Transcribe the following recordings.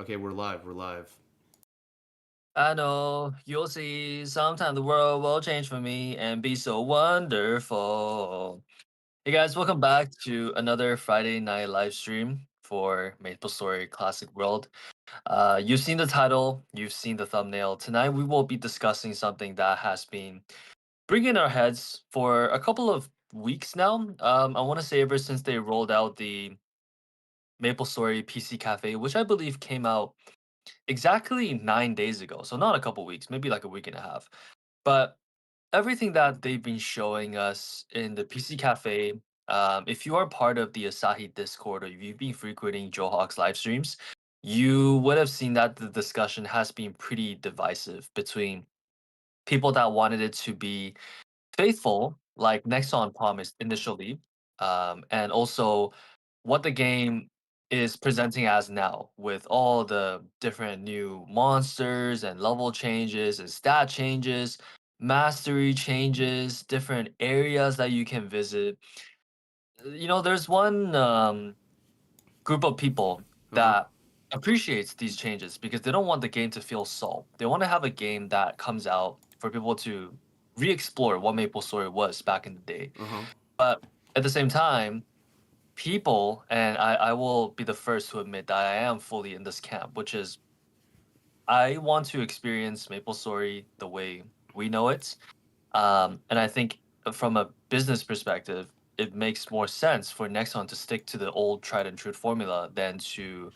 Okay, we're live. We're live. I know you'll see sometime the world will change for me and be so wonderful. Hey guys, welcome back to another Friday night live stream for MapleStory Classic World. You've seen the title, you've seen the thumbnail. Tonight we will be discussing something that has been bringing our heads for a couple of weeks now. I want to say ever since they rolled out the MapleStory PC Cafe, which I believe came out exactly 9 days ago. So not a couple weeks, maybe like a week and a half. But everything that they've been showing us in the PC Cafe, if you are part of the Asahi Discord or if you've been frequenting Joe Hawk's live streams, you would have seen that the discussion has been pretty divisive between people that wanted it to be faithful, like Nexon promised initially, and also what the game is presenting as now, with all the different new monsters and level changes and stat changes, mastery changes, different areas that you can visit. There's one group of people Uh huh. that appreciates these changes because they don't want the game to feel solved. They want to have a game that comes out for people to re-explore what MapleStory was back in the day. Uh huh. But at the same time, people, and I will be the first to admit that I am fully in this camp, which is I want to experience MapleStory the way we know it. And I think from a business perspective, it makes more sense for Nexon to stick to the old tried and true formula than to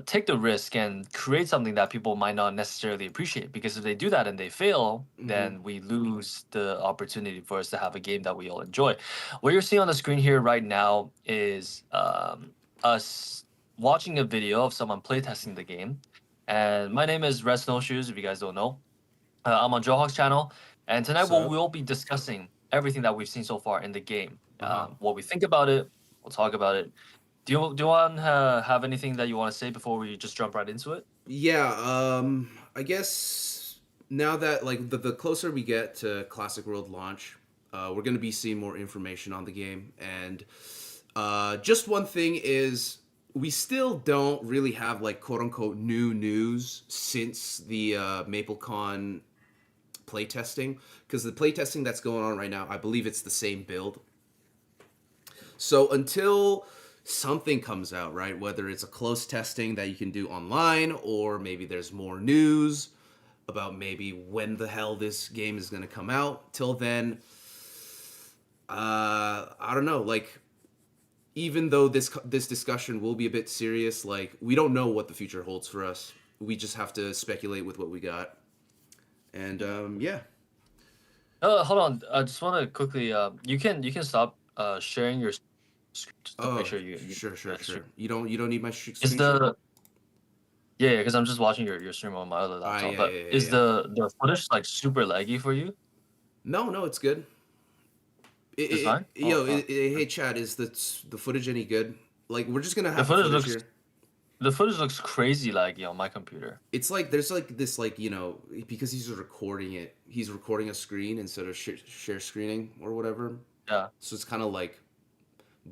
take the risk and create something that people might not necessarily appreciate. Because if they do that and they fail, Mm-hmm. then we lose the opportunity for us to have a game that we all enjoy. What you're seeing on the screen here right now is us watching a video of someone playtesting the game. And my name is Red Snowshoes, if you guys don't know. I'm on Joe Hawk's channel, and tonight Sup? we'll be discussing everything that we've seen so far in the game. Uh huh. What we think about it, we'll talk about it. Do you want to have anything that you want to say before we just jump right into it? Yeah. I guess now that like the closer we get to Classic World launch, we're gonna be seeing more information on the game, and just one thing is we still don't really have like quote unquote new news since the MapleCon playtesting, because the playtesting that's going on right now, I believe it's the same build. So until something comes out, right, whether it's a close testing that you can do online or maybe there's more news about maybe when the hell this game is going to come out, till then, I don't know, like even though this discussion will be a bit serious, like we don't know what the future holds for us. We just have to speculate with what we got. And yeah. Hold on. I just want to quickly. You can stop sharing your screen just to make Oh, sure you sure, sure, stream. sure. You don't need my Is screen share? the Yeah, because I'm just watching your stream on my other Ah, laptop. yeah, But yeah, yeah, is yeah. the footage like super laggy for you? No, no, it's good. It's fine. Hey Chad, is the footage any good? Like we're just gonna The have the footage footage looks here. the footage looks crazy laggy on my computer. It's like there's like this like because he's recording it. He's recording a screen instead of share screening or whatever. Yeah. So it's kind of like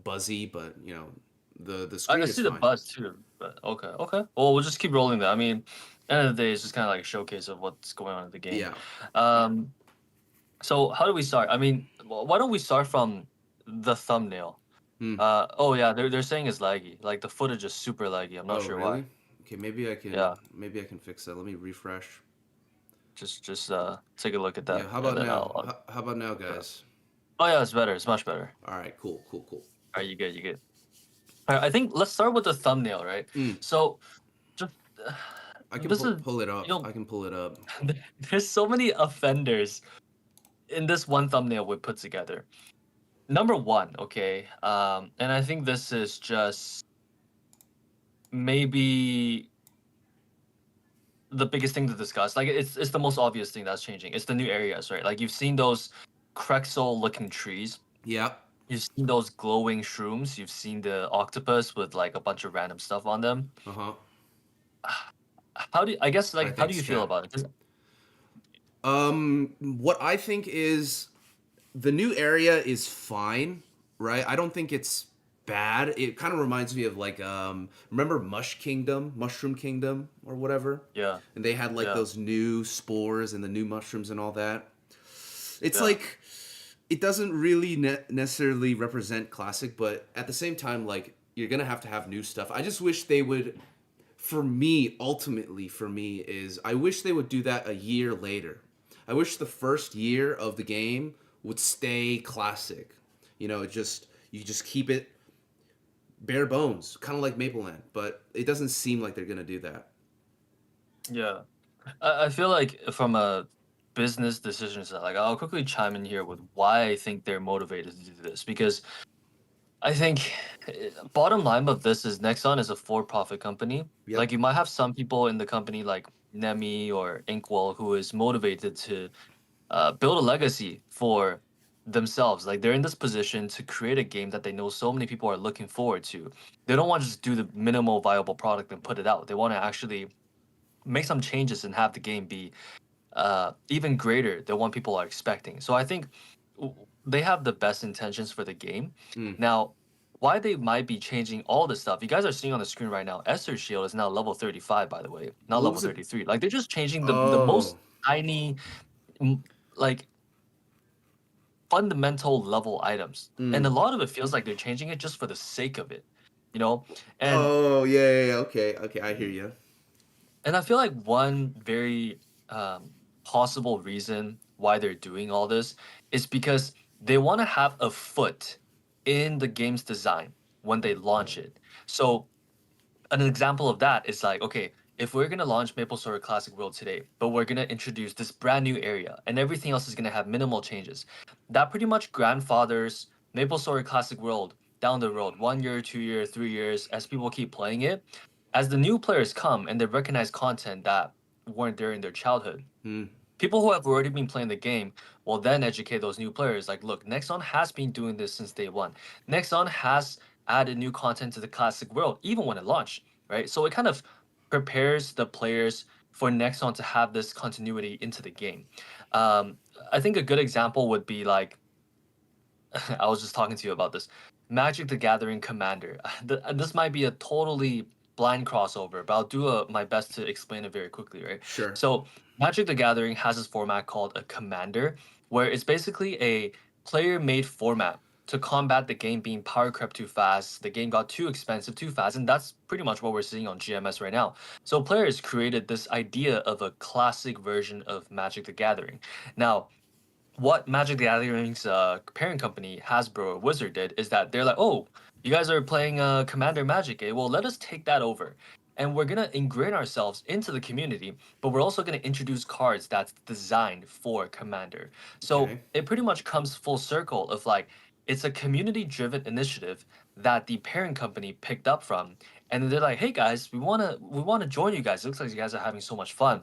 buzzy, but the I screen is see the fine. buzz too, but okay, okay. Well, we'll just keep rolling that. I mean, end of the day, it's just kind of like a showcase of what's going on in the game. Yeah. Um, so how do we start? I mean, why don't we start from the thumbnail? Hmm. Oh yeah, they're saying it's laggy. Like the footage is super laggy. I'm not Oh sure why. really? Okay, Yeah, maybe I can fix that. Let me refresh. just take a look at Yeah. that, How and about then now? I'll How about now, yeah. guys? Oh yeah, it's better. It's much better. All right. Cool. Cool. Cool. All right, you good, you good. All right, I think let's start with the thumbnail, right? Mm. So just I can this is pull it you up. know I can pull it up. there's so many offenders in this one thumbnail we put together. Number one, okay, and I think this is just maybe the biggest thing to discuss. Like it's the most obvious thing that's changing. It's the new areas, right? Like you've seen those Krexel looking trees. Yeah. You've seen those glowing shrooms. You've seen the octopus with like a bunch of random stuff on them. Uh huh. How do I guess All right. like how do Thanks, you feel Chad. about it? 'Cause What I think is the new area is fine, right? I don't think it's bad. It kind of reminds me of like remember Mushroom Kingdom or whatever? Yeah, And they had like yeah, those new spores and the new mushrooms and all that. It's yeah, like it doesn't really necessarily represent classic, but at the same time, like you're gonna have to have new stuff. I just wish they would. For me, ultimately, for me, is I wish they would do that a year later. I wish the first year of the game would stay classic. It just you just keep it bare bones, kind of like Maple Land, but it doesn't seem like they're gonna do that. yeah. I feel like from a business decision side, like I'll quickly chime in here with why I think they're motivated to do this because I think bottom line of this is Nexon is a for-profit company. Like Yep. you might have some people in the company like Nemi or Inkwell who is motivated to build a legacy for themselves. Like they're in this position to create a game that they know so many people are looking forward to. They don't want to just do the minimal viable product and put it out. They want to actually make some changes and have the game be even greater than what people are expecting. So I think they have the best intentions for the game. Mm. Now, why they might be changing all this stuff, you guys are seeing on the screen right now, Esther's Shield is now level 35, by the way, not What level was it? 33. Like they're just changing the most Oh. tiny, like fundamental level items. And a Mm. lot of it feels like they're changing it just for the sake of it, you know? And Oh, yeah, yeah, yeah. Okay, okay, I hear you. And I feel like one very possible reason why they're doing all this is because they want to have a foot in the game's design when they launch it. So an example of that is like, okay, if we're gonna launch MapleStory Classic World today, but we're gonna introduce this brand new area and everything else is gonna have minimal changes, that pretty much grandfathers MapleStory Classic World down the road, 1 year, 2 year, 3 years, as people keep playing it. As the new players come and they recognize content that weren't there in their childhood, Mm. people who have already been playing the game will then educate those new players like, look, Nexon has been doing this since day one. Nexon has added new content to the classic world even when it launched, right? So it kind of prepares the players for Nexon to have this continuity into the game. um, I think a good example would be like I was just talking to you about this. Magic the Gathering Commander. This might be a totally blind crossover, but I'll do my best to explain it very quickly, right? Sure. So, Magic the Gathering has this format called a Commander, where it's basically a player made format to combat the game being power crept too fast. The game got too expensive too fast, and that's pretty much what we're seeing on GMS right now. So, players created this idea of a classic version of Magic the Gathering. Now, what Magic the Gathering's parent company, Hasbro or Wizard, did is that they're like, oh, you guys are playing Commander Magic, eh? Well, let us take that over. And we're gonna ingrain ourselves into the community, but we're also gonna introduce cards that's designed for Commander. So Okay. it pretty much comes full circle of like it's a community-driven initiative that the parent company picked up from. And then they're like, hey guys, we wanna join you guys. It looks like you guys are having so much fun.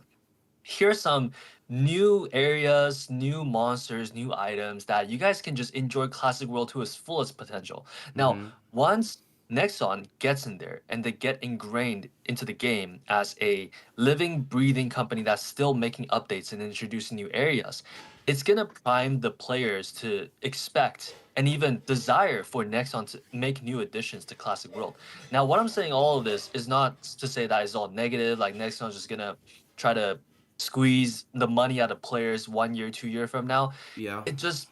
Here's some new areas, new monsters, new items that you guys can just enjoy Classic World to its fullest potential. Now, Mm-hmm. once Nexon gets in there and they get ingrained into the game as a living, breathing company that's still making updates and introducing new areas, it's gonna prime the players to expect and even desire for Nexon to make new additions to Classic World. Now, what I'm saying all of this is not to say that it's all negative, like Nexon's just gonna try to squeeze the money out of players 1 year, 2 year from now. Yeah. It just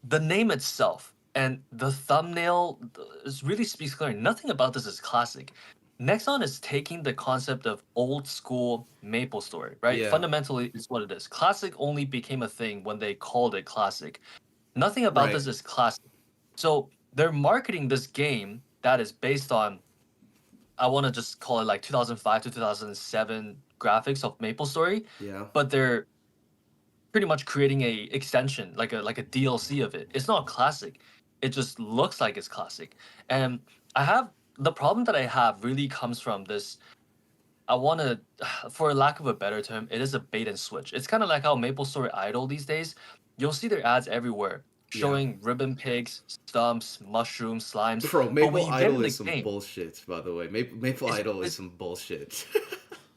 the name itself and the thumbnail really speaks clearly. Nothing about this is classic. Nexon is taking the concept of old school Maple Story, right? Yeah. Fundamentally, it's what it is. Classic only became a thing when they called it classic. Nothing about Right. this is classic. So they're marketing this game that is based on, I want to just call it like 2005 to 2007 graphics of MapleStory, Yeah. but they're pretty much creating a extension, like a DLC of it. It's not classic. It just looks like it's classic. And I have the problem that I have really comes from this. I want to, for lack of a better term, it is a bait and switch. It's kind of like how MapleStory Idol these days. You'll see their ads everywhere Yeah. showing ribbon pigs, stumps, mushrooms, slimes. Bro, But when Maple you get in Idol the is some game, bullshit, by the way. Maple it's Idol is it's some bullshit.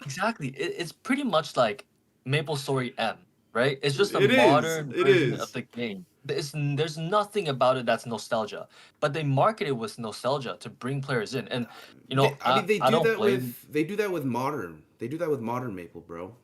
exactly. It's pretty much like MapleStory M, right? It's just a It is. modern It version of is. the game. There's nothing about it that's nostalgia, but they market it with nostalgia to bring players in. And I mean, I don't blame. they do that with modern. They do that with modern Maple, bro.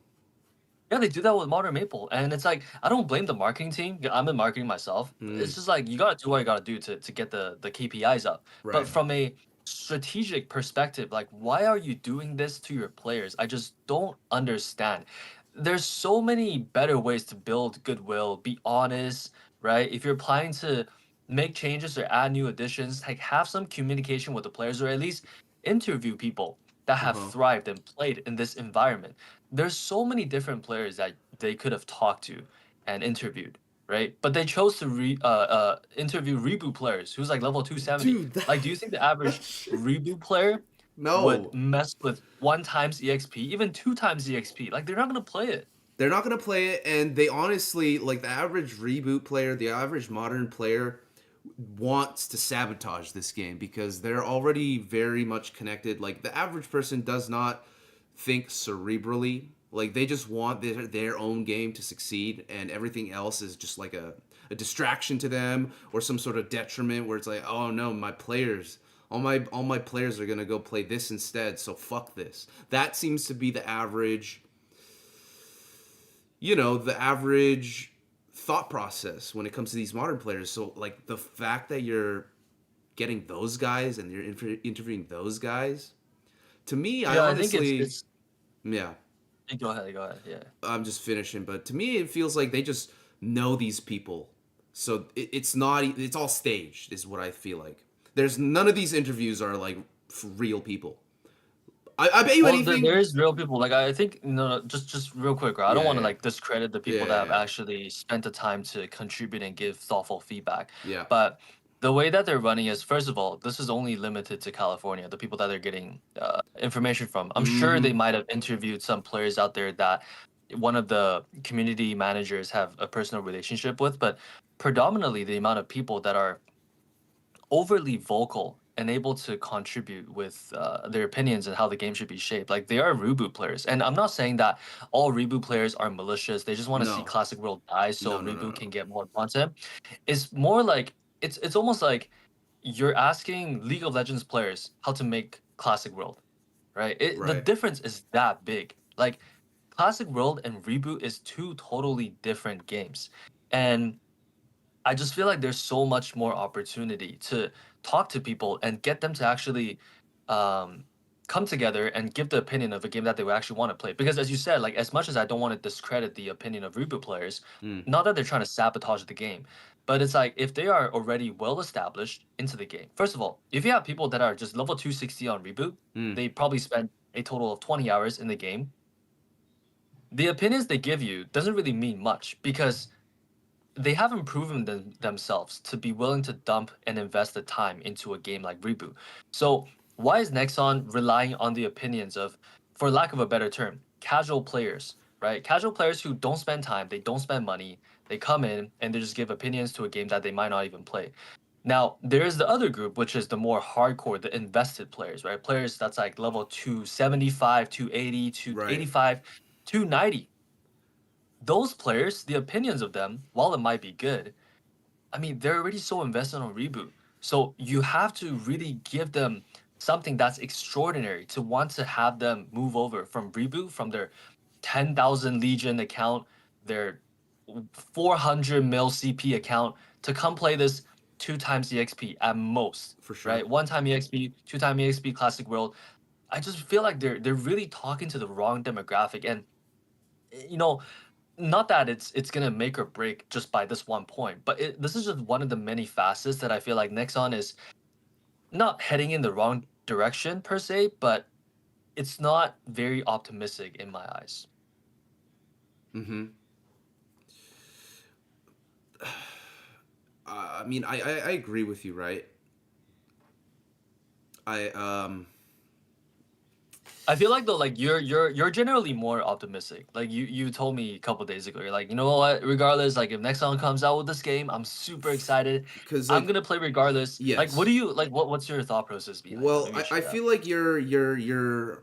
Yeah, they do that with Modern Maple, and it's like I don't blame the marketing team. I'm in marketing myself. It's Mm, just like you gotta do what you gotta do to get the KPIs up. But right. from a strategic perspective, like why are you doing this to your players? I just don't understand. There's so many better ways to build goodwill. Be honest, right? If you're planning to make changes or add new additions, like have some communication with the players, or at least interview people that Uh have huh. thrived and played in this environment. There's so many different players that they could have talked to and interviewed, right? But they chose to interview Reboot players who's like level 270. Dude, Like, do you think the that average shit. Reboot player would No, mess with 1 times EXP, even 2 times EXP? Like, they're not gonna play it. they're not gonna play it, and they honestly like the average reboot player, the average modern player wants to sabotage this game because they're already very much connected. Like the average person does not think cerebrally. Like they just want their own game to succeed, and everything else is just like a distraction to them or some sort of detriment where it's like, oh no, my players, all my players are gonna go play this instead, so fuck this. That seems to be the average, the average thought process when it comes to these modern players. So like the fact that you're getting those guys and you're interviewing those guys, to me, I Yeah, I think honestly, it's. yeah, Go ahead. Yeah. I'm just finishing, but to me, it feels like they just know these people. So it's not, it's all staged, is what I feel like. There's none of these interviews are like for real people. I bet you Well, anything. there is real people. Like I think no, just real quick, right? I don't Yeah, want to yeah, like discredit the people that have yeah, actually spent the time to contribute and give thoughtful feedback. yeah. But the way that they're running is, first of all, this is only limited to California. The people that they're getting information from. I'm sure they Mm-hmm. might have interviewed some players out there that one of the community managers have a personal relationship with, but predominantly the amount of people that are overly vocal and able to contribute with their opinions and how the game should be shaped. Like they are reboot players, and I'm not saying that all reboot players are malicious. They just want to see No, Classic World die so no, no, no, reboot can no. get more content. It's more like it's almost like you're asking League of Legends players how to make Classic World, right? The Right. difference is that big. Like Classic World and Reboot is two totally different games, and I just feel like there's so much more opportunity to talk to people and get them to actually um, come together and give the opinion of a game that they would actually want to play. Because as you said, like as much as I don't want to discredit the opinion of reboot players, Mm, not that they're trying to sabotage the game, but it's like if they are already well established into the game. First of all, if you have people that are just level 260 on reboot, mm. they probably spent a total of 20 hours in the game. The opinions they give you doesn't really mean much because they haven't proven themselves to be willing to dump and invest the time into a game like Reboot. So why is Nexon relying on the opinions of, for lack of a better term, casual players, right? Casual players who don't spend time, they don't spend money, they come in and they just give opinions to a game that they might not even play. Now, there is the other group, which is the more hardcore, the invested players, right? Players that's like level 275, 280, Right. 285, 290. Those players, the opinions of them, while it might be good, I mean, they're already so invested on Reboot. So you have to really give them something that's extraordinary to want to have them move over from Reboot, from their 10,000 Legion account, their 400 mil CP account, to come play this 2 times EXP at most, For sure. right? 1 time EXP, 2 time EXP Classic World. I just feel like they're really talking to the wrong demographic. And you know, not that it's gonna make or break just by this one point, but this is just one of the many facets that I feel like Nexon is not heading in the wrong direction per se, but it's not very optimistic in my eyes. Mm-hmm. I mean, I agree with you, right? I I feel like though, like you're generally more optimistic. Like you told me a couple days ago, you're like, you know what? Regardless, like if Nexon comes out with this game, I'm super excited. because I'm like gonna play regardless. Like, what yes. do you like? What's your thought process behind that? Well, Maybe I share that. feel like you're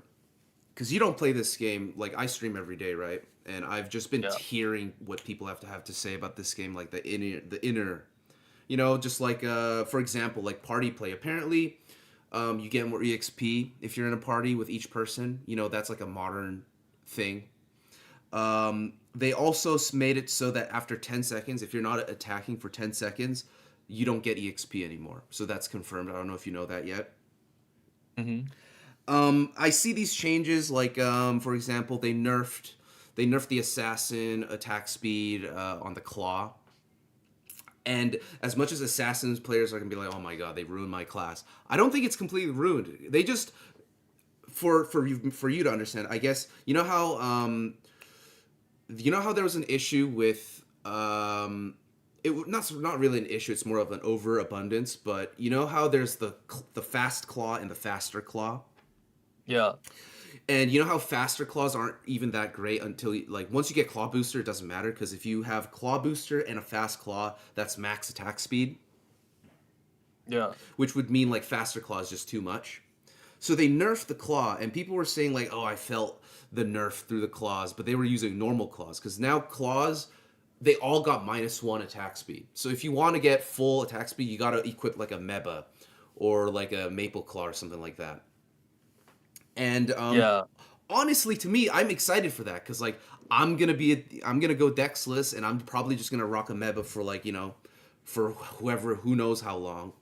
because you don't play this game. Like I stream every day, right? And I've just been Yeah. hearing what people have to say about this game, like the inner, just like for example, like party play. Apparently, you get more exp if you're in a party with each person. That's like a modern thing. They also made it so that after 10 seconds, if you're not attacking for 10 seconds, you don't get exp anymore. So that's confirmed. I don't know if you know that yet. Hmm. I see these changes, like for example, they nerfed the assassin attack speed on the claw. And as much as assassins players are gonna be like, oh my god, they ruined my class. I don't think it's completely ruined. They just for you to understand, I guess you know how there was an issue with not really an issue. It's more of an overabundance. But you know how there's the fast claw and the faster claw. Yeah. And you know how faster claws aren't even that great until like once you get claw booster, it doesn't matter because if you have claw booster and a fast claw, that's max attack speed, Yeah. which would mean like faster claw is just too much. So they nerfed the claw, and people were saying like, "Oh, I felt the nerf through the claws," but they were using normal claws because now claws they all got -1 attack speed. So if you want to get full attack speed, you got to equip like a Meba or like a Maple Claw or something like that. And Yeah. honestly, to me, I'm excited for that because like I'm gonna go Dexless, and I'm probably just gonna rock a Meba for like for who knows how long,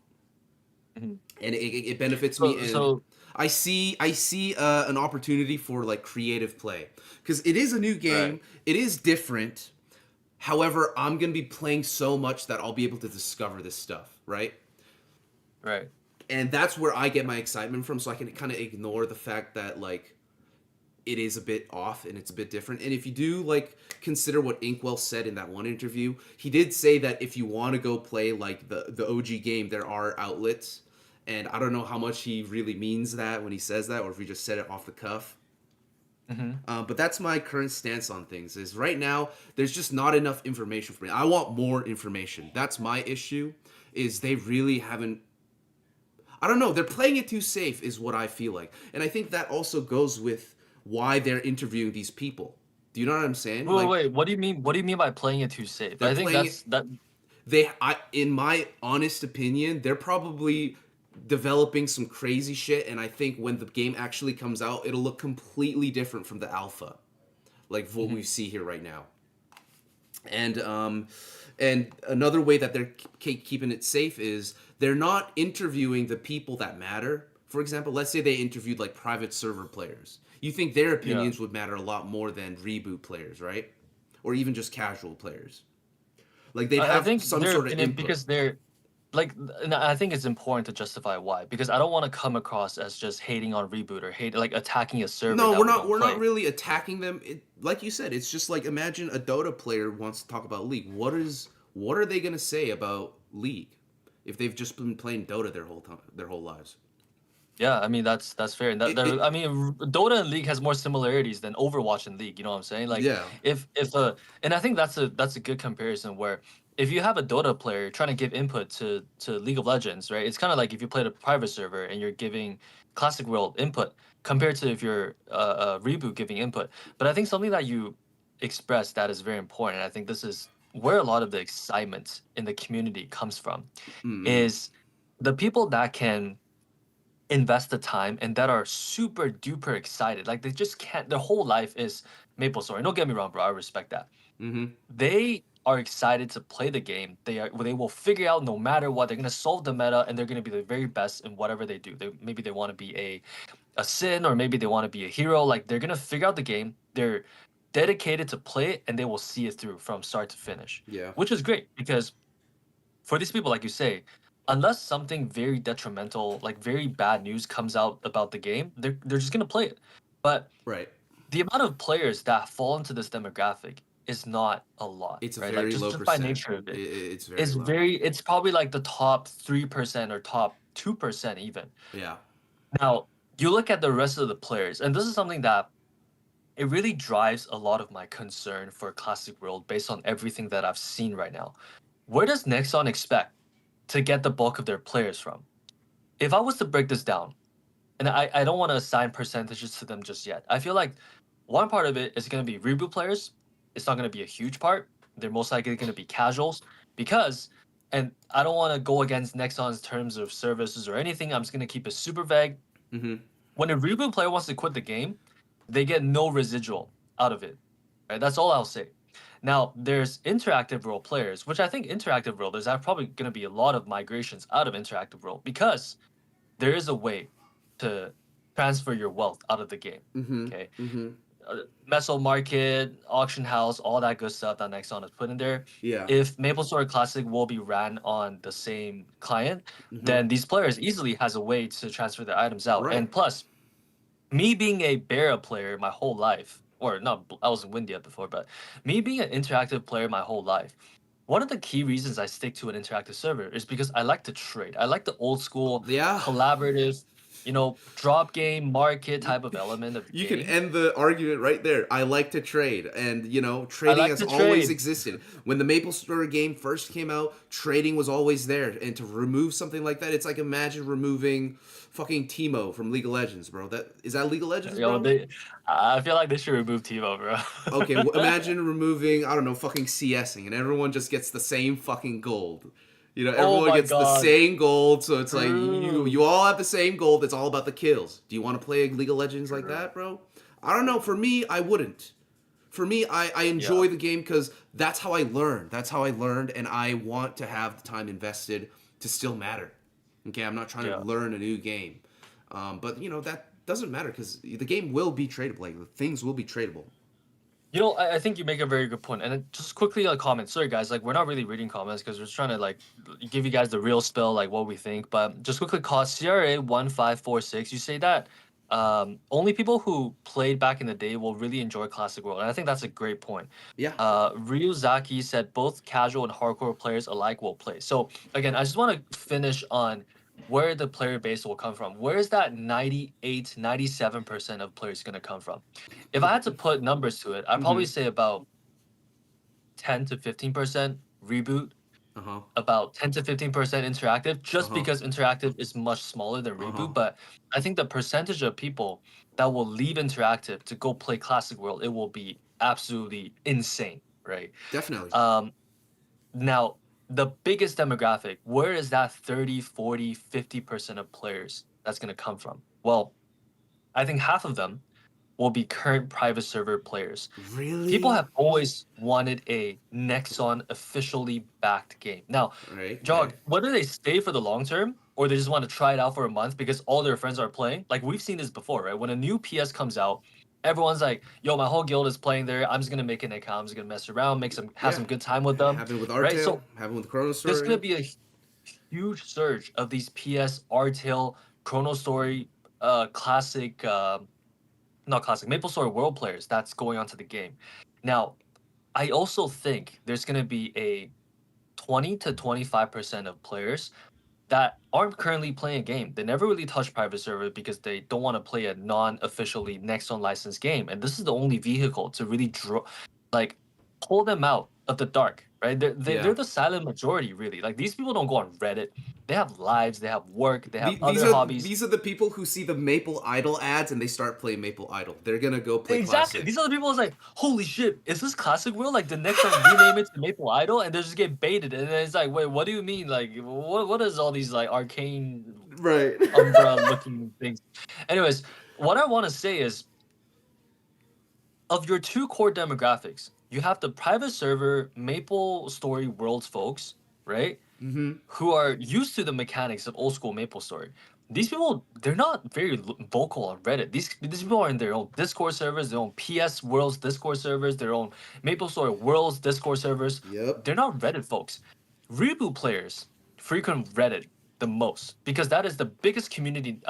Mhm. and it benefits me. So And so I see an opportunity for like creative play because it is a new right. game. It is different. However, I'm gonna be playing so much that I'll be able to discover this stuff, right? Right. And that's where I get my excitement from. So I can kind of ignore the fact that like it is a bit off and it's a bit different. And if you do like consider what Inkwell said in that one interview, he did say that if you want to go play like the OG game, there are outlets. And I don't know how much he really means that when he says that, or if he just said it off the cuff. Hmm. But that's my current stance on things. Is right now there's just not enough information for me. I want more information. That's my issue. Is they really haven't. I don't know. They're playing it too safe, is what I feel like, and I think that also goes with why they're interviewing these people. Do you know what I'm saying? Wait, wait, Like wait. What do you mean? What do you mean by playing it too safe? they're I think playing it. that's that. In my honest opinion, they're probably developing some crazy shit, and I think when the game actually comes out, it'll look completely different from the alpha, like what we Mhm. see here right now. And another way that they're keeping it safe is they're not interviewing the people that matter. For example, let's say they interviewed like private server players. You think their Yeah. opinions would matter a lot more than reboot players, right? Or even just casual players. Like they'd I have think some their sort of opinion input. because they're like, and I think it's important to justify why because I don't want to come across as just hating on Reboot or hate like attacking a server No, that we're we not. don't We're not play. really attacking them. Like you said, it's just like imagine a Dota player wants to talk about League. What are they gonna say about League if they've just been playing Dota their whole lives? Yeah, I mean that's fair. And I It mean, Dota and League has more similarities than Overwatch and League. You know what I'm saying? Like, yeah. and I think that's a good comparison. Where if you have a Dota player trying to give input to League of Legends, right? It's kind of like if you played a private server and you're giving Classic World input compared to if you're Reboot giving input. But I think something that you expressed that is very important. And I think this is where a lot of the excitement in the community comes from. Mm-hmm. Is the people that can invest the time and that are super duper excited. Like they just can't. Their whole life is MapleStory. Don't get me wrong, bro. I respect that. Mm-hmm. They are excited to play the game. They will figure out no matter what. They're gonna solve the meta and they're gonna be the very best in whatever they do. Maybe they want to be a Sin or maybe they want to be a hero. Like they're gonna figure out the game. They're dedicated to play it and they will see it through from start to finish, Yeah. which is great because for these people, like you say, unless something very detrimental, like very bad news comes out about the game, they're just gonna play it. But Right. the amount of players that fall into this demographic is not a lot, It's a right? Like very low just by percent. nature of it, It's very low. it's probably like the top 3% or top 2% even. Yeah. Now, you look at the rest of the players, and this is something that it really drives a lot of my concern for Classic World based on everything that I've seen right now. Where does Nexon expect to get the bulk of their players from? If I was to break this down, and I don't want to assign percentages to them just yet. I feel like one part of it is going to be reboot players. It's not going to be a huge part. They're most likely going to be casuals because, and I don't want to go against Nexon's terms of services or anything. I'm just going to keep it super vague. Mm-hmm. When a reboot player wants to quit the game, they get no residual out of it. Right? That's all I'll say. Now, there's interactive role players, which I think interactive role, there's probably going to be a lot of migrations out of interactive role because there is a way to transfer your wealth out of the game. Mm-hmm. Okay. Mm-hmm. Meso market, auction house, all that good stuff that Nexon has put in there. Yeah. If MapleStory Classic will be ran on the same client, Mm-hmm. then these players easily has a way to transfer their items out. Right. And plus, me being a Barra player my whole life, or not, I was in Windia before, but me being an interactive player my whole life, one of the key reasons I stick to an interactive server is because I like to trade. I like the old school, Yeah. collaborative, drop game market type of element of the You can game. end the argument right there. I like to trade, and I trading like has to always trade. existed. When the MapleStory game first came out, trading was always there. And to remove something like that, it's like imagine removing fucking Timo from League of Legends, bro. That League of Legends, Yo, bro? I feel like they should remove Timo, Okay, bro. imagine removing, I don't know, fucking CSing, and everyone just gets the same fucking gold. Oh Everyone my gets the god, same gold, so it's like you true, all have the same gold. It's all about the kills. Do you want to play League of Legends like true. that, bro? I don't know. For me, I wouldn't. For me, I Yeah, enjoy the game because that's how I learned. That's how I learned, and I want to have the time invested to still matter. Okay, I'm not trying to yeah. learn a new game, but that doesn't matter because the game will be tradable. Like things will be tradable. I think you make a very good point. And then just quickly a comment. Sorry guys, like we're not really reading comments because we're just trying to like give you guys the real spell, like what we think. But just quickly call CRA 1546. You say that only people who played back in the day will really enjoy Classic World. And I think that's a great point. Yeah. Ryuzaki said both casual and hardcore players alike will play. So again, I just want to finish on where the player base will come from. Where is that 98, 97% of players going to come from? If I had to put numbers to it, I'd Mm-hmm. probably say about 10 to 15% reboot, Uh huh. about 10 to 15% interactive, Uh just huh. because interactive is much smaller than Uh huh. reboot. But I think the percentage of people that will leave interactive to go play Classic World, it will be absolutely insane, right? Definitely. Um, Now, the biggest demographic, where is that 30, 40, 50% of players that's going to come from? Well, I think half of them will be current private server players. People Really? have always wanted a Nexon officially backed game. Now, Right. Okay. Jog, whether they stay for the long term or they just want to try it out for a month because all their friends are playing, like we've seen this before, right? When a new PS comes out, everyone's like, "Yo, my whole guild is playing there. I'm just gonna make an account. I'm just gonna mess around, have Yeah. some good time with them." Happened with Right? Artail. So Happened with Chrono there's Story. gonna be a huge surge of these PS, Artail, Chrono Story, classic, not classic, MapleStory World players that's going onto the game. Now, I also think there's going to be a 20 to 25% of players that aren't currently playing a game. They never really touch private server because they don't want to play a non-officially Nexon licensed game. And this is the only vehicle to really draw, like, pull them out of the dark, right? They're Yeah. the silent majority, really. Like, these people don't go on Reddit. They have lives, they have work, they have These other are hobbies. these are the people who see the Maple Idol ads and they start playing Maple Idol. They're gonna go play Exactly. Classic. These are the people who's like, holy shit, is this Classic World? Like the next one rename it to Maple Idol and they just get baited. And then it's like, wait, what do you mean? Like what is all these like arcane Right. umbrella looking things? Anyways, what I want to say is of your two core demographics, you have the private server Maple Story Worlds folks, right? Mm-hmm. Who are used to the mechanics of old school MapleStory. These people, they're not very vocal on Reddit. These people are in their own Discord servers, their own PS Worlds Discord servers, their own MapleStory Worlds Discord servers. Yep. They're not Reddit folks. Reboot players frequent Reddit the most because that is the biggest community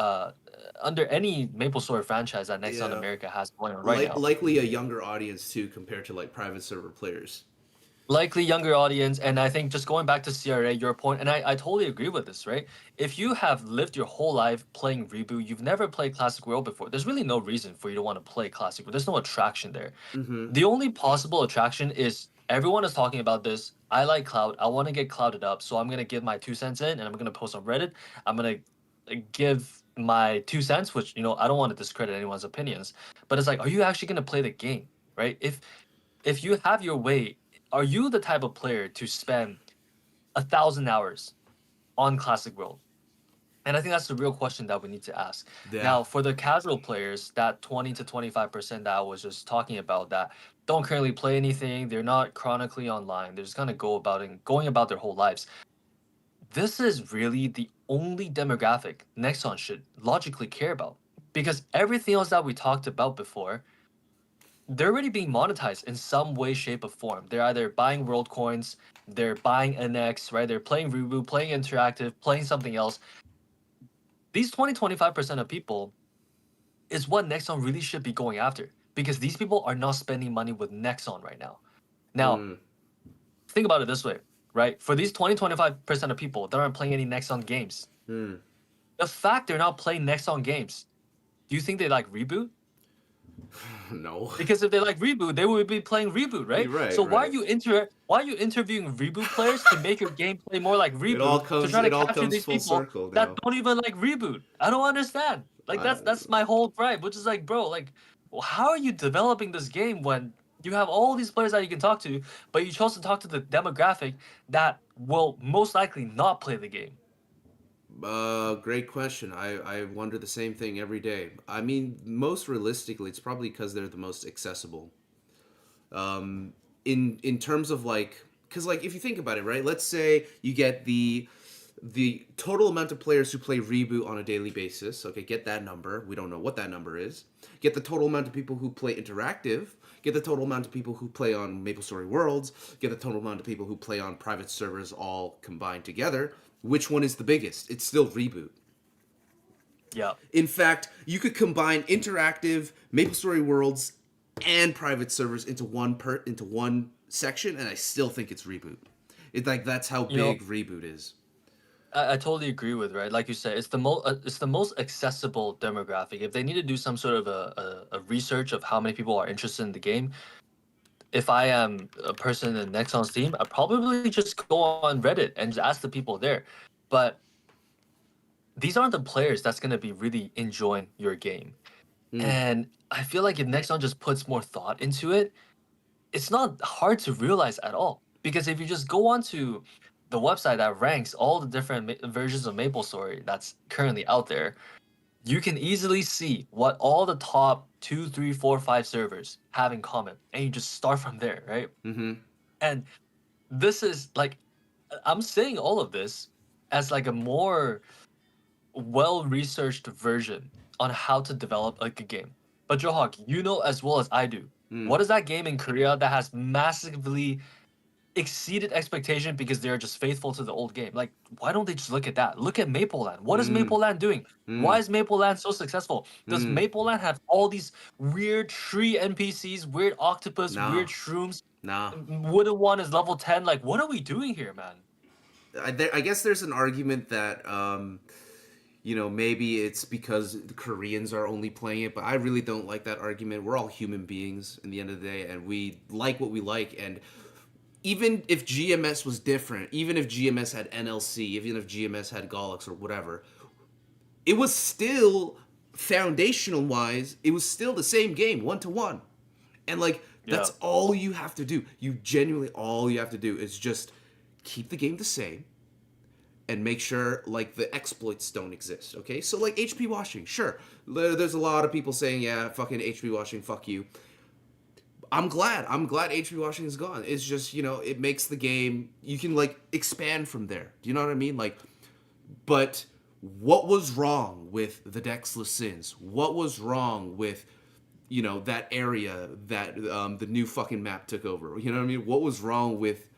under any MapleStory franchise that Nexon Yeah. America has going on right now. Likely a younger audience too compared to like private server players. Likely younger audience, and I think just going back to CRA, your point, and I totally agree with this, right? If you have lived your whole life playing Reboot, you've never played Classic World before, there's really no reason for you to want to play Classic World. There's no attraction there. Mm-hmm. The only possible attraction is everyone is talking about this. I like Cloud. I want to get clouded up, so I'm gonna give my 2 cents in, and I'm gonna post on Reddit. I'm gonna give my 2 cents, which I don't want to discredit anyone's opinions, but it's like, are you actually going to play the game, right? If you have your way, are you the type of player to spend 1,000 hours on Classic World? And I think that's the real question that we need to ask. Yeah. Now, for the casual players, that 20 to 25% that I was just talking about, that don't currently play anything, they're not chronically online, they're just gonna going about their whole lives. This is really the only demographic Nexon should logically care about. Because everything else that we talked about before, they're already being monetized in some way, shape, or form. They're either buying world coins, they're buying NX, right? They're playing Reboot, playing interactive, playing something else. These 20-25% of people is what Nexon really should be going after, because these people are not spending money with Nexon right now. Now, Mm. think about it this way, right? For these 20-25% of people that aren't playing any Nexon games, Mm. the fact they're not playing Nexon games, do you think they like Reboot? No. Because if they like Reboot, they would be playing Reboot, right? You're right. So Right. why are you interviewing Reboot players to make your gameplay more like It all Reboot to comes. try to It all capture comes these full people circle that now. don't even like Reboot? I don't understand. Like Uh, that's my whole gripe, which is like, bro, like, how are you developing this game when you have all these players that you can talk to, but you chose to talk to the demographic that will most likely not play the game? Great question. I wonder the same thing every day. I mean, most realistically, it's probably because they're the most accessible. In terms of like, because like if you think about it, right? Let's say you get the total amount of players who play Reboot on a daily basis. Okay, get that number. We don't know what that number is. Get the total amount of people who play interactive. Get the total amount of people who play on MapleStory Worlds. Get the total amount of people who play on private servers all combined together. Which one is the biggest? It's still Reboot. Yeah. In fact, you could combine interactive MapleStory Worlds and private servers into one section, and I still think it's Reboot. It's like that's how You know, big Reboot is. I totally agree with, right? Like you said, it's the most accessible demographic. If they need to do some sort of a research of how many people are interested in the game, if I am a person in Nexon's team, I probably just go on Reddit and just ask the people there. But these aren't the players that's gonna be really enjoying your game. Mm, And I feel like if Nexon just puts more thought into it, it's not hard to realize at all. Because if you just go onto the website that ranks all the different versions of MapleStory that's currently out there, you can easily see what all the top 2, 3, 4, 5 servers have in common, and you just start from there, right? mm-hmm. And this is like, I'm saying all of this as like a more well-researched version on how to develop a good game. But Johawk, you know as well as I do, Mm, what is that game in Korea that has massively exceeded expectation because they're just faithful to the old game? Like, why don't they just look at that? Look at Maple Land. What is mm, Maple Land doing? Why mm, is Maple Land so successful? Does mm. Maple Land have all these weird tree NPCs, weird octopus, Nah, weird shrooms? nah. Wooden one is level 10. Like, what are we doing here, man? I guess there's an argument that maybe it's because the Koreans are only playing it, but I really don't like that argument. We're all human beings in the end of the day, and we like what we like. And even if GMS was different, even if GMS had NLC, even if GMS had Galax or whatever, it was still foundational wise, it was still the same game, 1-to-1. And like Yeah. that's all you have to do. You genuinely all you have to do is just keep the game the same and make sure like the exploits don't exist. Okay, so like HP washing, sure. There's a lot of people saying, yeah, fucking HP washing, fuck you. I'm glad. I'm glad HP washing is gone. It's just it makes the game you can like expand from there. Do you know what I mean? Like, but what was wrong with the Dexless Sins? What was wrong with that area that the new fucking map took over? You know what I mean? What was wrong with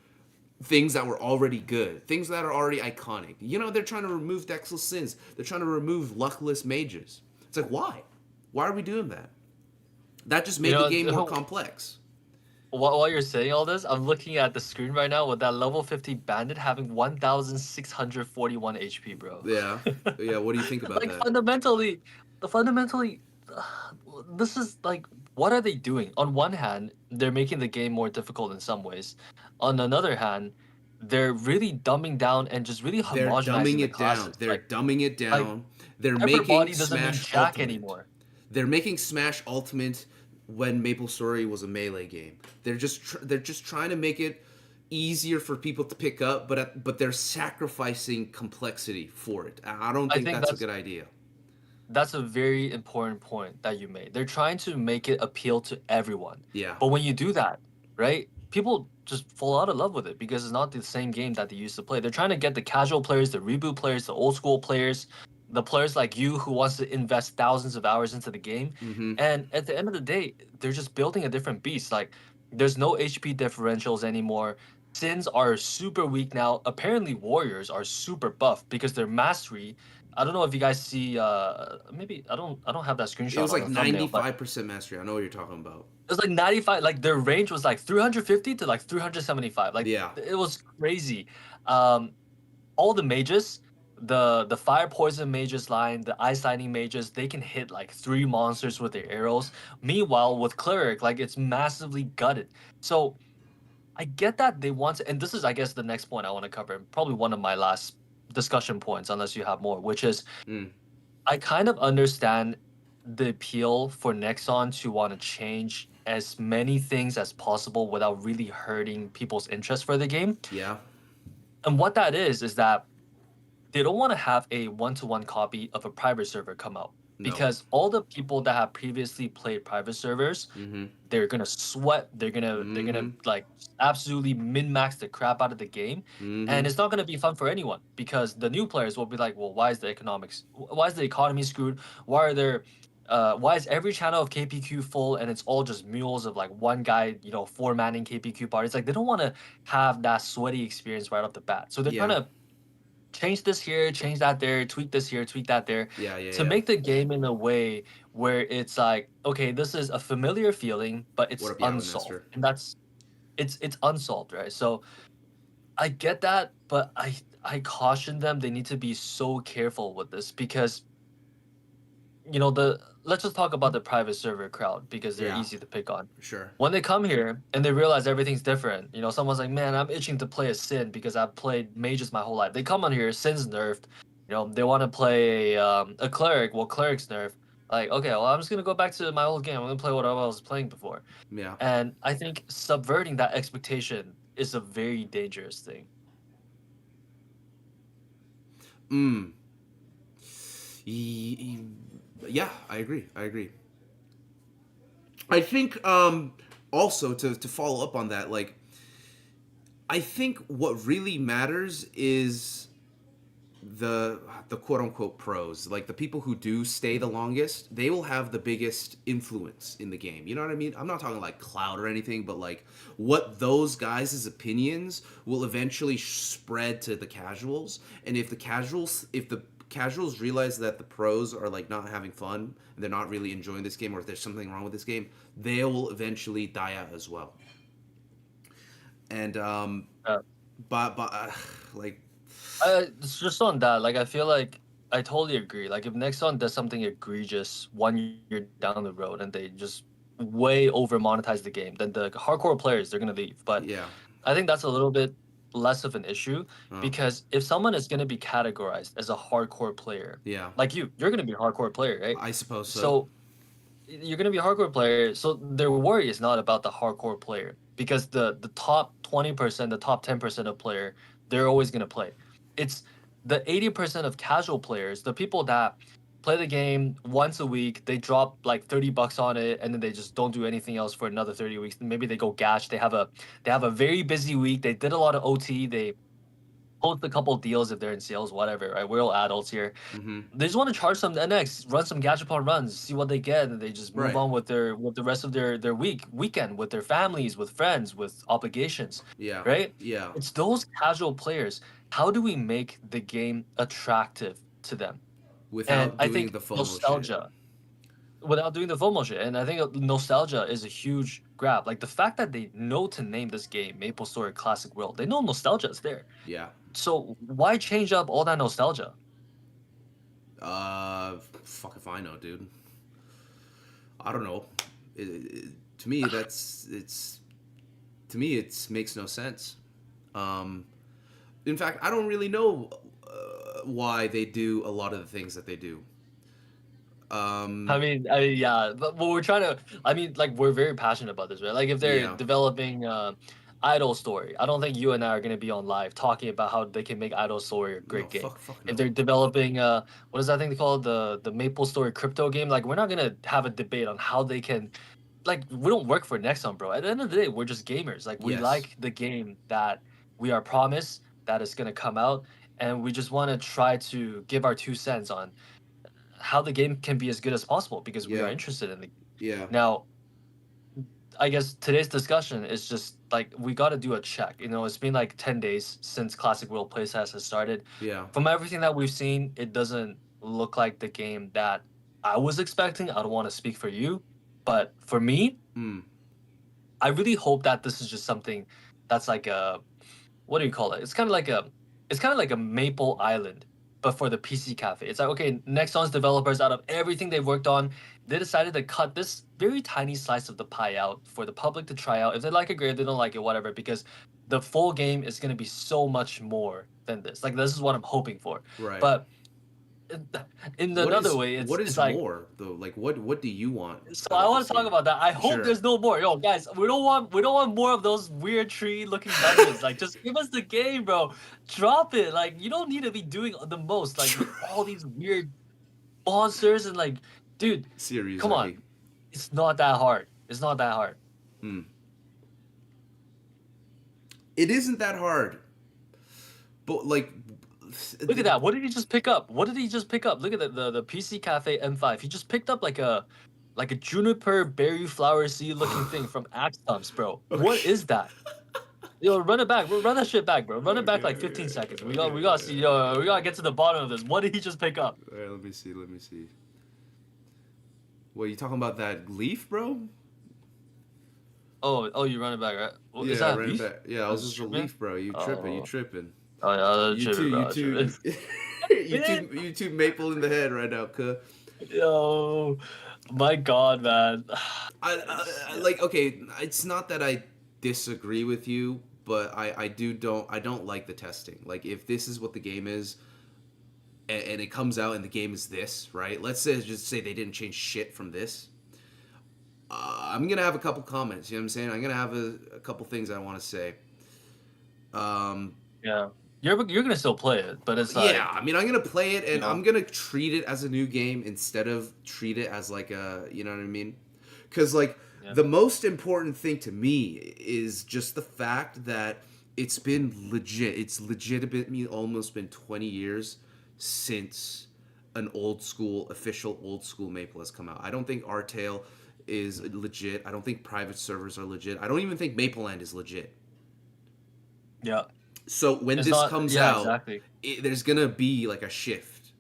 things that were already good, things that are already iconic? They're trying to remove Dexless Sins. They're trying to remove luckless mages. It's like, why? Why are we doing that? That just You made the game more know, complex. while you're saying all this, I'm looking at the screen right now with that level 50 bandit having 1,641 HP, bro. Yeah. Yeah. What do you think about Like that? fundamentally, this is like, what are they doing? On one hand, they're making the game more difficult in some ways. On another hand, they're really dumbing down and just really They're homogenizing dumbing the it down. classes. They're dumbing it Like down. They're hyper making body doesn't mean Smash jack Ultimate. anymore. They're making Smash Ultimate when MapleStory was a melee game. They're just trying to make it easier for people to pick up, but they're sacrificing complexity for it. I don't I think think that's a good idea. that's a very important point that you made. They're trying to make it appeal to everyone. Yeah. But when you do that, right, people just fall out of love with it because it's not the same game that they used to play. They're trying to get the casual players, the reboot players, the old school players, the players like you who wants to invest thousands of hours into the game. Mm-hmm. And at the end of the day, they're just building a different beast. Like there's no HP differentials anymore. Sins are super weak now. Apparently warriors are super buff because their mastery, I don't know if you guys see maybe I don't have that It screenshot was on like the thumbnail, but 95% mastery. I know what you're talking about. it was like 95, like their range was like 350 to like 375. Like Yeah. it was crazy. Um all the mages, the fire poison mages line, the ice lightning mages, they can hit like 3 monsters with their arrows. Meanwhile, with cleric, like it's massively gutted. So I get that they want to, and this is I guess the next point I want to cover, probably one of my last discussion points, unless you have more, which is Mm. I kind of understand the appeal for Nexon to want to change as many things as possible without really hurting people's interest for the game. Yeah. And what that is that they don't want to have a one-to-one copy of a private server come out No. because all the people that have previously played private servers, Mm-hmm. they're gonna sweat. They're gonna Mm-hmm. like absolutely min max the crap out of the game, and Mm-hmm. it's not gonna be fun for anyone because the new players will be like, well, why is the economics? Why is the economy screwed? Why are there? Why is every channel of KPQ full and it's all just mules of like one guy, four-manning KPQ parties? Like they don't want to have that sweaty experience right off the bat. So they're trying Yeah. to change this here, change that there, tweak this here, tweak that there, Yeah. Yeah. to Yeah. make the game in a way where it's like, okay, this is a familiar feeling, but What it's up, Yaoi unsolved. Master? And it's unsolved, right? So I get that, but I caution them they need to be so careful with this because the let's just talk about the private server crowd because they're Yeah. easy to pick on. Sure. When they come here and they realize everything's different, someone's like, "Man, I'm itching to play a Sin because I've played mages my whole life." They come on here, Sin's nerfed. They want to play a cleric. Well, cleric's nerfed. Like, okay, well, I'm just gonna go back to my old game. I'm gonna play whatever I was playing before. Yeah. And I think subverting that expectation is a very dangerous thing. Mm. Y- Yeah, I agree. I agree. I think also to follow up on that, like I think what really matters is the quote unquote pros, like the people who do stay the longest, they will have the biggest influence in the game. You know what I mean? I'm not talking like cloud or anything, but like what those guys' opinions will eventually spread to the casuals. And if the casuals realize that the pros are like not having fun and they're not really enjoying this game, or if there's something wrong with this game, they will eventually die out as well. And Uh, but like it's just on that. Like, I feel like I totally agree. Like, if Nexon does something egregious 1 year down the road and they just way over monetize the game, then the hardcore players they're gonna leave. But yeah. I think that's a little bit less of an issue uh, because if someone is gonna be categorized as a hardcore player, yeah, like you're gonna be a hardcore player, right? I suppose so. So you're gonna be a hardcore player. So their worry is not about the hardcore player because the top 20%, the top 10% of player, they're always gonna play. It's the 80% of casual players, the people that play the game once a week, they drop like $30 on it, and then they just don't do anything else for another 30 weeks. Maybe they go gash. They have a very busy week. They did a lot of OT. They post a couple deals if they're in sales, whatever. Right? We're all adults here. Mm-hmm. They just want to charge some NX, run some gachapon runs, see what they get, and they just move Right. on with the rest of their weekend with their families, with friends, with obligations, Yeah. right? Yeah. It's those casual players. How do we make the game attractive to them? And Without I doing think the FOMO shit. nostalgia, without doing the FOMO shit, and I think nostalgia is a huge grab. Like the fact that they know to name this game MapleStory Classic World, they know nostalgia is there. Yeah. So why change up all that nostalgia? Fuck if I know, dude. I don't know. To me, that's it's. To me, it makes no sense. Um, In fact, I don't really know why they do a lot of the things that they do. I Um, mean, yeah, but we're trying to. I mean, like we're very passionate about this, right? Like if they're yeah. developing Idol Story, I don't think you and I are gonna be on live talking about how they can make Idol Story a No, great game. fuck If no. they're developing what is that thing called, the MapleStory crypto game, like we're not gonna have a debate on how they can. Like we don't work for Nexon, bro. At the end of the day, we're just gamers. Like we Yes. like the game that we are promised that is gonna come out, and we just want to try to give our 2 cents on how the game can be as good as possible because we are Yeah. interested in the game. Yeah. Now, I guess today's discussion is just like we got to do a check. You know, it's been like 10 days since Classic World Playtest has started. Yeah. From everything that we've seen, it doesn't look like the game that I was expecting. I don't want to speak for you, but for me, Mm. I really hope that this is just something that's like a what do you call it? It's kind of like a Maple Island, but for the PC cafe. It's like okay, Nexon's developers out of everything they've worked on, they decided to cut this very tiny slice of the pie out for the public to try out. If they like it, great. If they don't like it, whatever. Because the full game is going to be so much more than this. Like this is what I'm hoping for. Right. But in another way, What it's is like more though? Like what do you want so out I of want this to talk game? about that. I hope Sure. there's no more. Yo, guys, we don't want more of those weird tree looking dungeons. Like just give us the game, bro. Drop it. Like you don't need to be doing the most like with all these weird monsters and like dude, Serious, come on. Aki. It's not that hard. It's not that hard. Mm. It isn't that hard, but like, Look at that. What did he just pick up? What did he just pick up? Look at the PC Cafe M5. He just picked up like a juniper berry flower seed looking thing from Axe Stumps, bro. What okay, is that? Yo, run it back. Run that shit back, bro. Run it back okay, like 15 okay, seconds. We gotta see. okay. Yo, we gotta get to the bottom of this. What did he just pick up? All right, let me see. Let me see. What you talking about? That leaf, bro? Oh, you run it back, right? Is Yeah, that a right leaf? back. Yeah, I I was was just a tripping. leaf, bro. You tripping? You Oh, tripping? oh yeah, that's You too. tripping, You bro. too. Tripping. You too. Maple in the head right now, cuh. Yo, my God, man. Like okay. It's not that I disagree with you, but I don't like the testing. Like if this is what the game is, and it comes out and the game is this, right? Let's say just say they didn't change shit from this. I'm gonna have a couple comments. You know what I'm saying? I'm gonna have a couple things I want to say. Um, Yeah, you're gonna still play it, but it's yeah, like I mean, I'm gonna play it you and know, I'm gonna treat it as a new game instead of treat it as like a, you know what I mean? Because like yeah, the most important thing to me is just the fact that it's been legit. It's legitimately almost been 20 years since an old school, official old school Maple has come out. I don't think Artale is legit. I don't think private servers are legit. I don't even think Mapleland is legit. yeah. So when It's this not. comes Yeah, out, exactly. there's gonna be like a shift.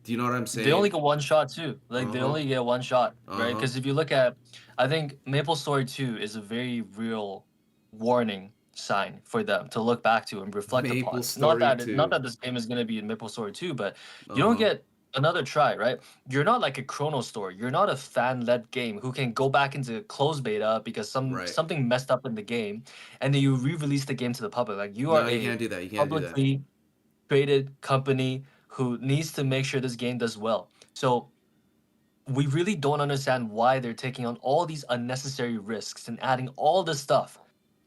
Do you know what I'm They only saying? get one shot too. Like Uh they huh. only get one shot, Uh right? huh. Because if you look at, I think MapleStory 2 is a very real warning sign for them to look back to and reflect Maple upon. Story Not 2. that this game is gonna be in MapleStory 2, but you Uh don't huh. get another try, right? You're not like a Chrono Story. You're not a fan-led game who can go back into closed beta because Right. something messed up in the game, and then you re-release the game to the public. Like you are No, you a can't do that. You can't do that. publicly traded company who needs to make sure this game does well. So we really don't understand why they're taking on all these unnecessary risks and adding all this stuff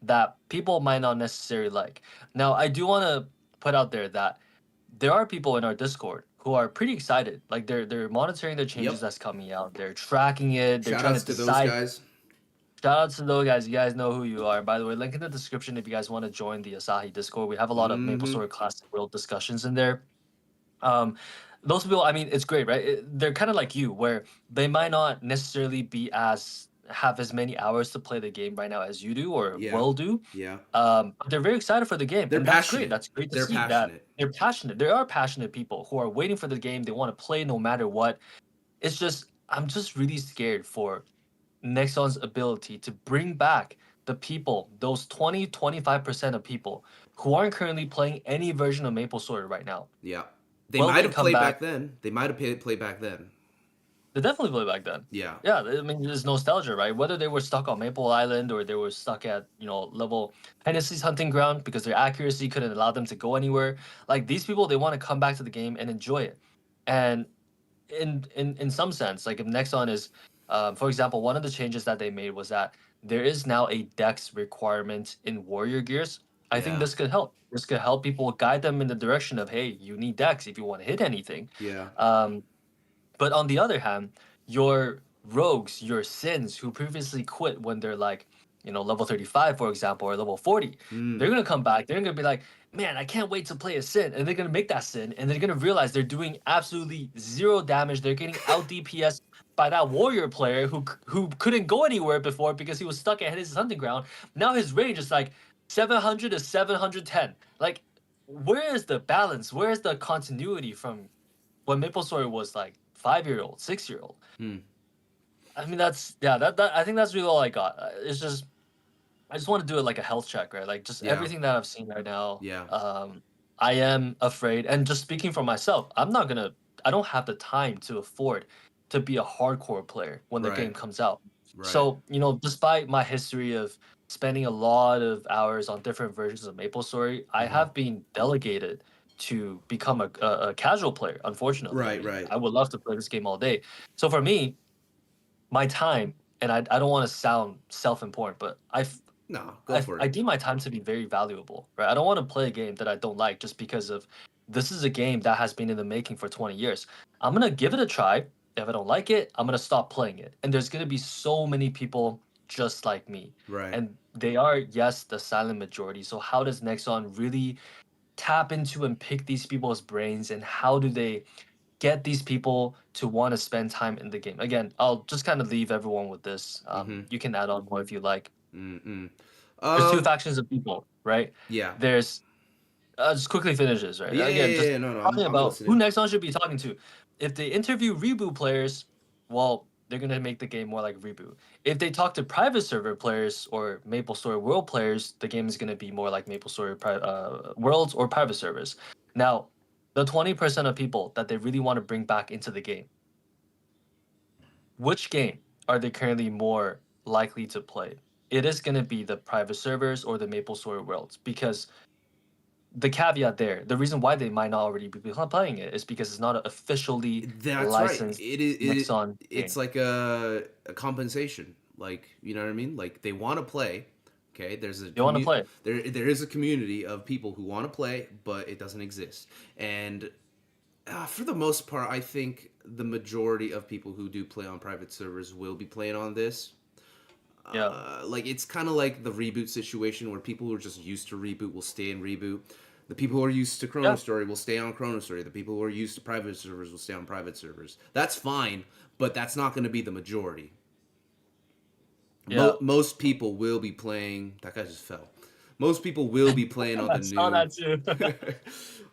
that people might not necessarily like. Now, I do want to put out there that there are people in our Discord who are pretty excited. Like they're monitoring the changes Yep. that's coming out. They're tracking it. They're Shout trying to outs to those decide. guys. Shout out to those guys. You guys know who you are. By the way, link in the description if you guys want to join the Asahi Discord. We have a lot of Mm hmm. MapleStory Classic World discussions in there. Um, those people, I mean, it's great, right? They're kind of like you, where they might not necessarily be as have as many hours to play the game right now as you do or Yeah. will do. Yeah. But they're very excited for the game, They're and that's great. passionate. That's great to They're see that passionate. they're passionate. There are passionate people who are waiting for the game. They want to play no matter what. It's just I'm just really scared for Nexon's ability to bring back the people, those 20-25% of people who aren't currently playing any version of MapleStory right now. Yeah. They Will might they have come played back? back then. They might have played back then. They definitely play back then. Yeah. Yeah, I mean, there's nostalgia, right? Whether they were stuck on Maple Island or they were stuck at, level Hennessy's hunting ground because their accuracy couldn't allow them to go anywhere. Like these people, they want to come back to the game and enjoy it. And in some sense, like if Nexon is, for example, one of the changes that they made was that there is now a dex requirement in warrior gears. I think Yeah. this could help. This could help people guide them in the direction of, hey, you need dex if you want to hit anything. Yeah. Um, but on the other hand, your rogues, your sins who previously quit when they're like, level 35, for example, or level 40, they're Mm. gonna come back. They're gonna be like, man, I can't wait to play a sin. And they're gonna make that sin, and they're gonna realize they're doing absolutely zero damage. They're getting out DPS by that warrior player who couldn't go anywhere before because he was stuck at his hunting ground. Now his range is like 700 to 710. Like, where is the balance? Where is the continuity from when MapleStory was like 5-year old, 6-year old? Mm. I mean, that's yeah. That I think that's really all I got. It's just I just want to do it like a health check, right? Like just Yeah. everything that I've seen right now. Yeah. I am afraid, and just speaking for myself, I'm not gonna. I don't have the time to afford to be a hardcore player when the game Right. comes out. Right. So despite my history of spending a lot of hours on different versions of MapleStory, I Uh-huh. have been delegated to become a casual player. Unfortunately, I Right. mean, Right. I would love to play this game all day. So for me, my time, and I don't want to sound self-important, but No, go for I it. deem my time to be very valuable, right? I don't want to play a game that I don't like just because of this is a game that has been in the making for 20 years. I'm gonna give it a try. If I don't like it, I'm gonna stop playing it. And there's gonna be so many people just like me. Right. And they are, yes, the silent majority. So how does Nexon really tap into and pick these people's brains, and how do they get these people to want to spend time in the game? Again, I'll just kind of leave everyone with this. Mm-hmm. You can add on more if you like. Mm-mm. There's two Um. factions of people, right? Yeah. There's just quickly finish this, right? Yeah. Yeah. Again, Yeah. just Yeah. No. No. talking I'm about who listening. Nexon should be talking to. If they interview Reboot players, well, they're gonna make the game more like Reboot. If they talk to private server players or MapleStory World players, the game is gonna be more like MapleStory Worlds or private servers. Now, the 20% of people that they really want to bring back into the game, which game are they currently more likely to play? It is going to be the private servers or the MapleStory Worlds, because the caveat there, the reason why they might not already be playing it is because it's not an officially That's right. licensed It is. Nexon It's game. like a compensation. Like, you know what I mean. Like they want to play. Okay. There's a You want to play? there is a community of people who want to play, but it doesn't exist. And for the most part, I think the majority of people who do play on private servers will be playing on this. Yeah. Like it's kind of like the reboot situation where people who are just used to reboot will stay in reboot. The people who are used to Chrono Yeah. Story will stay on Chrono Story. The people who are used to private servers will stay on private servers. That's fine, but that's not going to be the majority. Yeah. Most people will be playing. That guy just fell. Most people will be playing on I the saw new that too.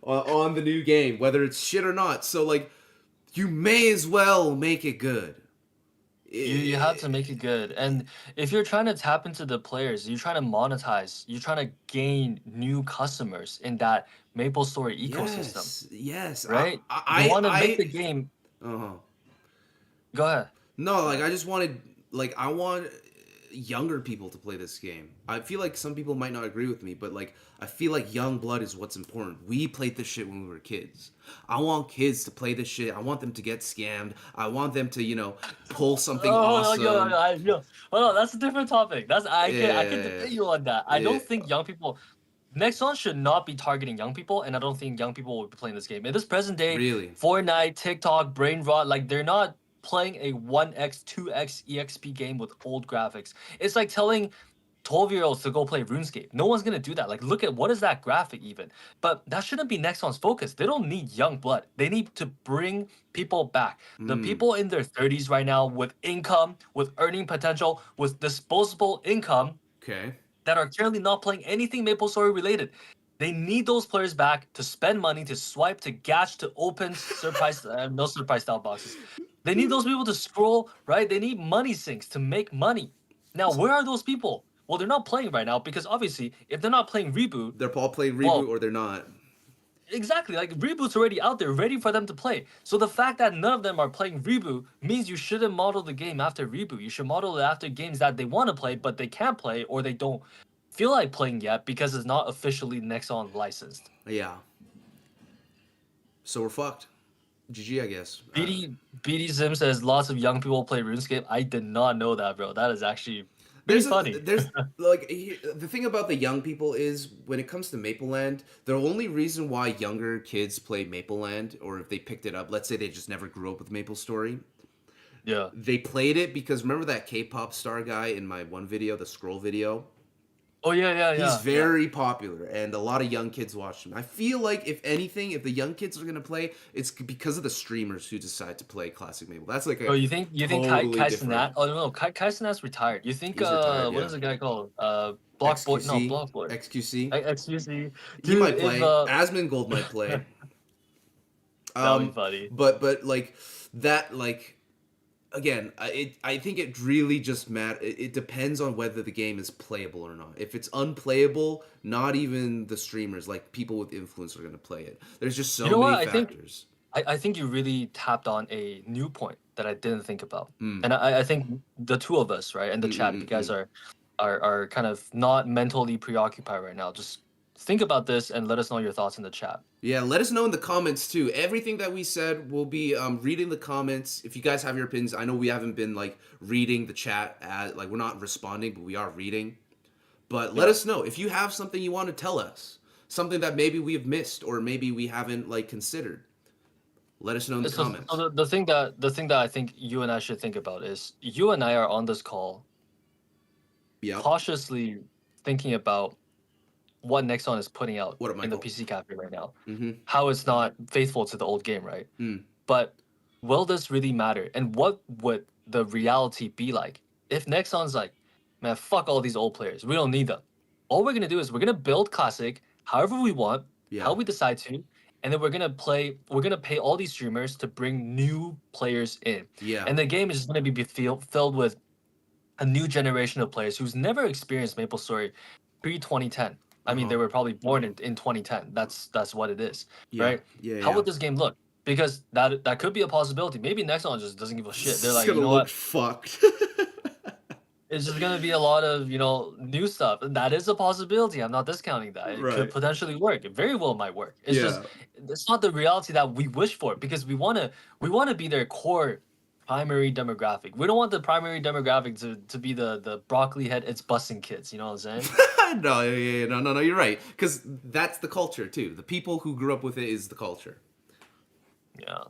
on the new game, whether it's shit or not. So like, you may as well make it good. You have to make it good. And if you're trying to tap into the players, you're trying to monetize, you're trying to gain new customers in that MapleStory ecosystem, Yes, yes. right? You want to make the I game. uh-huh. Go ahead. No, Go like ahead. I just wanted, like I want younger people to play this game. I feel like some people might not agree with me, but like I feel like young blood is what's important. We played this shit when we were kids. I want kids to play this shit. I want them to get scammed. I want them to, pull something Oh, awesome. hold on, that's a different topic. That's I can Yeah, debate you on that. I yeah, don't think young people Nexon should not be targeting young people, and I don't think young people will be playing this game. In this present day, really. Fortnite, TikTok, brain rot, like they're not playing a 1x, 2x EXP game with old graphics. It's like telling 12-year-olds to go play RuneScape. No one's gonna do that. Like, look at what is that graphic even? But that shouldn't be Nexon's focus. They don't need young blood. They need to bring people back. The Mm, people in their 30s right now with income, with earning potential, with disposable income okay. that are currently not playing anything MapleStory related. They need those players back to spend money, to swipe, to gatch, to open surprise, no surprise style boxes. They need those people to scroll, right? They need money sinks to make money. Now, where are those people? Well, they're not playing right now because obviously, if they're not playing Reboot, They're all playing reboot well, or they're not. Exactly, like Reboot's already out there, ready for them to play. So the fact that none of them are playing Reboot means you shouldn't model the game after Reboot. You should model it after games that they want to play, but they can't play or they don't feel like playing yet because it's not officially Nexon licensed. Yeah. So we're fucked. GG, I guess. BD Sim says lots of young people play RuneScape. I did not know that, bro. That is actually pretty funny. There's like the thing about the young people is when it comes to Mapleland, the only reason why younger kids play Mapleland, or if they picked it up, let's say they just never grew up with MapleStory, Yeah. they played it because remember that K-pop star guy in my one video, the scroll video? Oh yeah, yeah, He's yeah, yeah. very popular, and a lot of young kids watch him. I feel like if anything, if the young kids are gonna play, it's because of the streamers who decide to play classic Maple. That's like Oh, a you think totally Kai different. Cenat? Oh no, Kai Cenat's retired. You think He's retired, what yeah. is the guy called? Block Boy? No, XQC, Block Boy. XQC. XQC. He Dude, might if play. Asmongold might play. that would be Um, funny. but like that like again, I think it really just it depends on whether the game is playable or not. If it's unplayable, not even the streamers, like people with influence, are gonna play it. There's just You so know many what? factors. I think you really tapped on a new point that I didn't think about. Mm. And I think the two of us, right, in the Mm, mm, chat, if you mm, guys mm. are kind of not mentally preoccupied right now, just think about this and let us know your thoughts in the chat. Yeah, let us know in the comments too. Everything that we said, we'll be reading the comments. If you guys have your opinions, I know we haven't been like reading the chat, like we're not responding, but we are reading. But let Yeah. us know if you have something you want to tell us, something that maybe we have missed or maybe we haven't like considered. Let us know in the So comments. the thing that I think you and I should think about is you and I are on this call Yep. cautiously thinking about what Nexon is putting out What up, in the Michael? PC cafe right now. Mm-hmm. How it's not faithful to the old game, right? Mm. But will this really matter? And what would the reality be like if Nexon's like, man, fuck all these old players. We don't need them. All we're gonna do is we're gonna build classic however we want, how Yeah. we decide to, and then we're gonna pay all these streamers to bring new players in. Yeah. And the game is just gonna be filled with a new generation of players who's never experienced MapleStory pre 2010. I mean, Uh-huh. they were probably born in 2010. That's what it is, Yeah. right? Yeah. How Yeah. would this game look? Because that could be a possibility. Maybe Nexon just doesn't give a shit. They're It's like, you gonna know look what? fucked. It's just gonna be a lot of new stuff. That is a possibility. I'm not discounting that. It could Right. potentially work. It very well might work. It's just Yeah. it's not the reality that we wish for because we wanna be their core primary demographic. We don't want the primary demographic to be the broccoli head it's busting kids. You know what I'm saying? No. Yeah. Yeah. No. No. No. You're right. Because that's the culture too. The people who grew up with it is the culture. Yeah.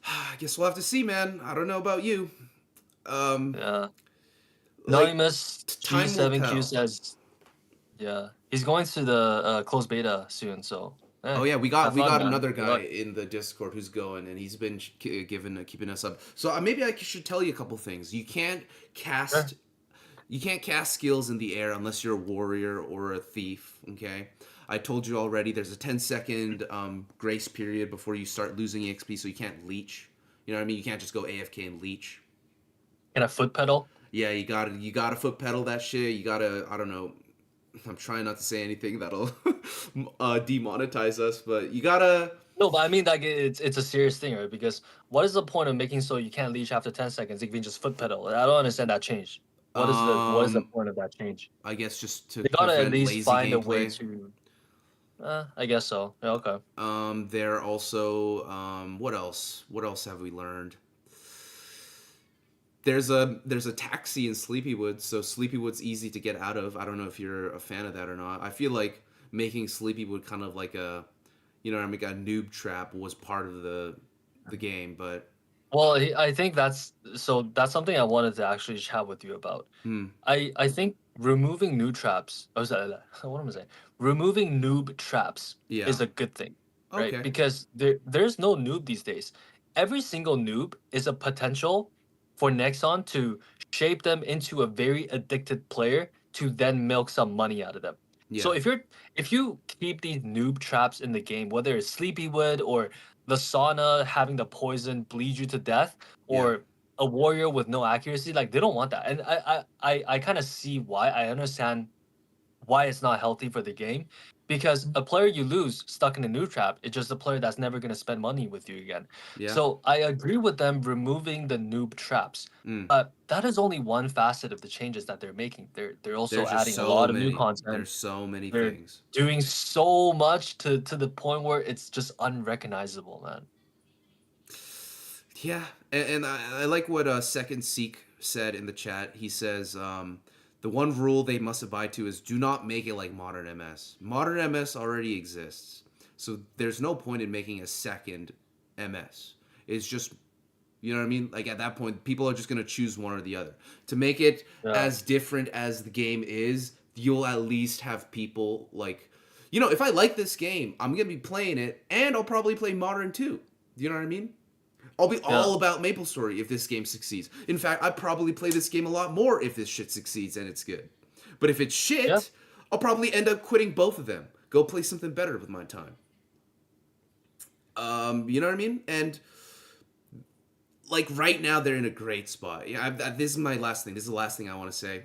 I guess we'll have to see, man. I don't know about you. Yeah. Like Anonymous time will G7Q tell. says, yeah, he's going to the closed beta soon. So, Oh yeah, have we fun, got man. another Good guy luck. in the Discord who's going, and he's been giving keeping us up. So maybe I should tell you a couple things. Sure. You can't cast skills in the air unless you're a warrior or a thief. Okay, I told you already. There's a 10-second grace period before you start losing EXP, so you can't leech. You know what I mean? You can't just go AFK and leech. Can I foot pedal? Yeah, you gotta foot pedal that shit. You gotta I don't know. I'm trying not to say anything that'll demonetize us, but you gotta. No, but I mean like it's a serious thing, right? Because what is the point of making so you can't leash after 10 seconds if you can just foot pedal? I don't understand that change. What is the Um, point of that change? I guess just to They gotta at prevent least lazy find a way gameplay. to I guess so. Yeah, okay. They're also what else? What else have we learned? There's a taxi in Sleepywood, so Sleepywood's easy to get out of. I don't know if you're a fan of that or not. I feel like making Sleepywood kind of like a, you know, what I mean, a noob trap was part of the game, but Well, I think that's something I wanted to actually chat with you about. hmm, I think removing noob traps. Oh, sorry, what am I saying? Removing noob traps yeah, is a good thing, right? okay, Because there's no noob these days. Every single noob is a potential for Nexon to shape them into a very addicted player to then milk some money out of them. So yeah, if you keep these noob traps in the game, whether it's Sleepywood or the sauna having the poison bleed you to death, yeah, or a warrior with no accuracy, like they don't want that. And I kind of see why. I understand why it's not healthy for the game. because a player you lose stuck in a noob trap is just a player that's never going to spend money with you again. Yeah. So I agree with them removing the noob traps, Mm. but that is only one facet of the changes that they're making. They're also There's just adding a so lot of new many. content. There's so many They're things. doing so much to the point where it's just unrecognizable, man. Yeah, and I like what Second Seek said in the chat. He says the one rule they must abide to is do not make it like modern MS. Modern MS already exists, so there's no point in making a second MS. It's just, you know what I mean? Like at that point, people are just gonna choose one or the other. To make it Yeah. as different as the game is, you'll at least have people like, you know, if I like this game, I'm gonna be playing it, and I'll probably play modern too. You know what I mean? I'll be Yeah. all about MapleStory if this game succeeds. In fact, I'd probably play this game a lot more if this shit succeeds and it's good. But if it's Yeah. shit, I'll probably end up quitting both of them. Go play something better with my time. You know what I mean? And like right now, they're in a great spot. Yeah, this is my last thing. This is the last thing I want to say.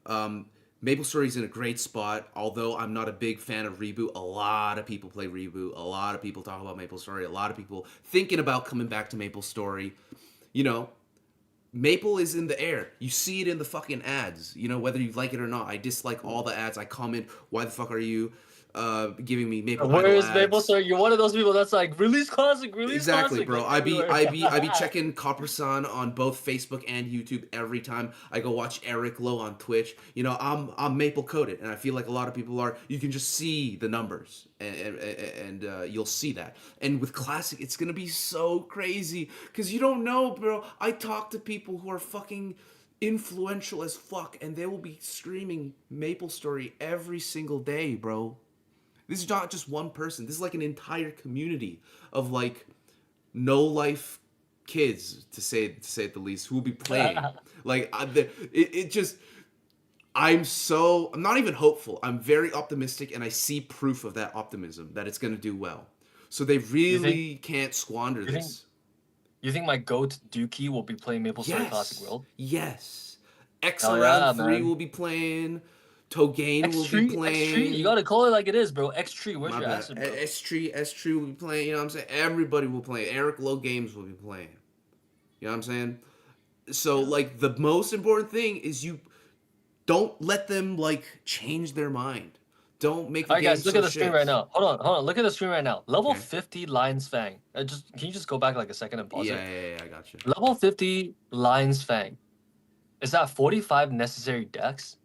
Um, MapleStory's in a great spot. Although I'm not a big fan of Reboot, a lot of people play Reboot. A lot of people talk about MapleStory. A lot of people thinking about coming back to MapleStory. You know, Maple is in the air. You see it in the fucking ads. You know, whether you like it or not. I dislike all the ads. I comment, why the fuck are you giving me Maple Where Idol is ads? MapleStory? You're one of those people that's like release Exactly, classic, bro. like I be everywhere. I be I be checking Copperson on both Facebook and YouTube every time I go watch Eric Lowe on Twitch. You know, I'm Maple coded, and I feel like a lot of people are. You can just see the numbers, and you'll see that. And with Classic, it's gonna be so crazy because you don't know, bro. I talk to people who are fucking influential as fuck, and they will be streaming MapleStory every single day, bro. This is not just one person. This is like an entire community of like no life kids to say it the least who will be playing. Like it just I'm not even hopeful. I'm very optimistic, and I see proof of that optimism that it's going to do well. So they you think really can't squander you think this. you think my goat Dookie will be playing MapleStory Classic Yes, World? yes. X Hell around yeah, three man. will be playing. Togain X will be Tree, X Tree. You playing. gotta call it like it is, bro. X Tree, where's My your bad. accent, bro? S Tree will be playing. You know what I'm saying? Everybody will play. Eric Low Games will be playing. You know what I'm saying? So Yeah. like the most important thing is you don't let them like change their mind. Don't make the All right, game guys, look at so the screen right shit. now. Hold on. Look at the screen right now. Level Okay. 50 Lion's Fang. Just can you just go back like a second and pause it? I got you. Level 50 Lion's Fang. Is that 45 necessary dex?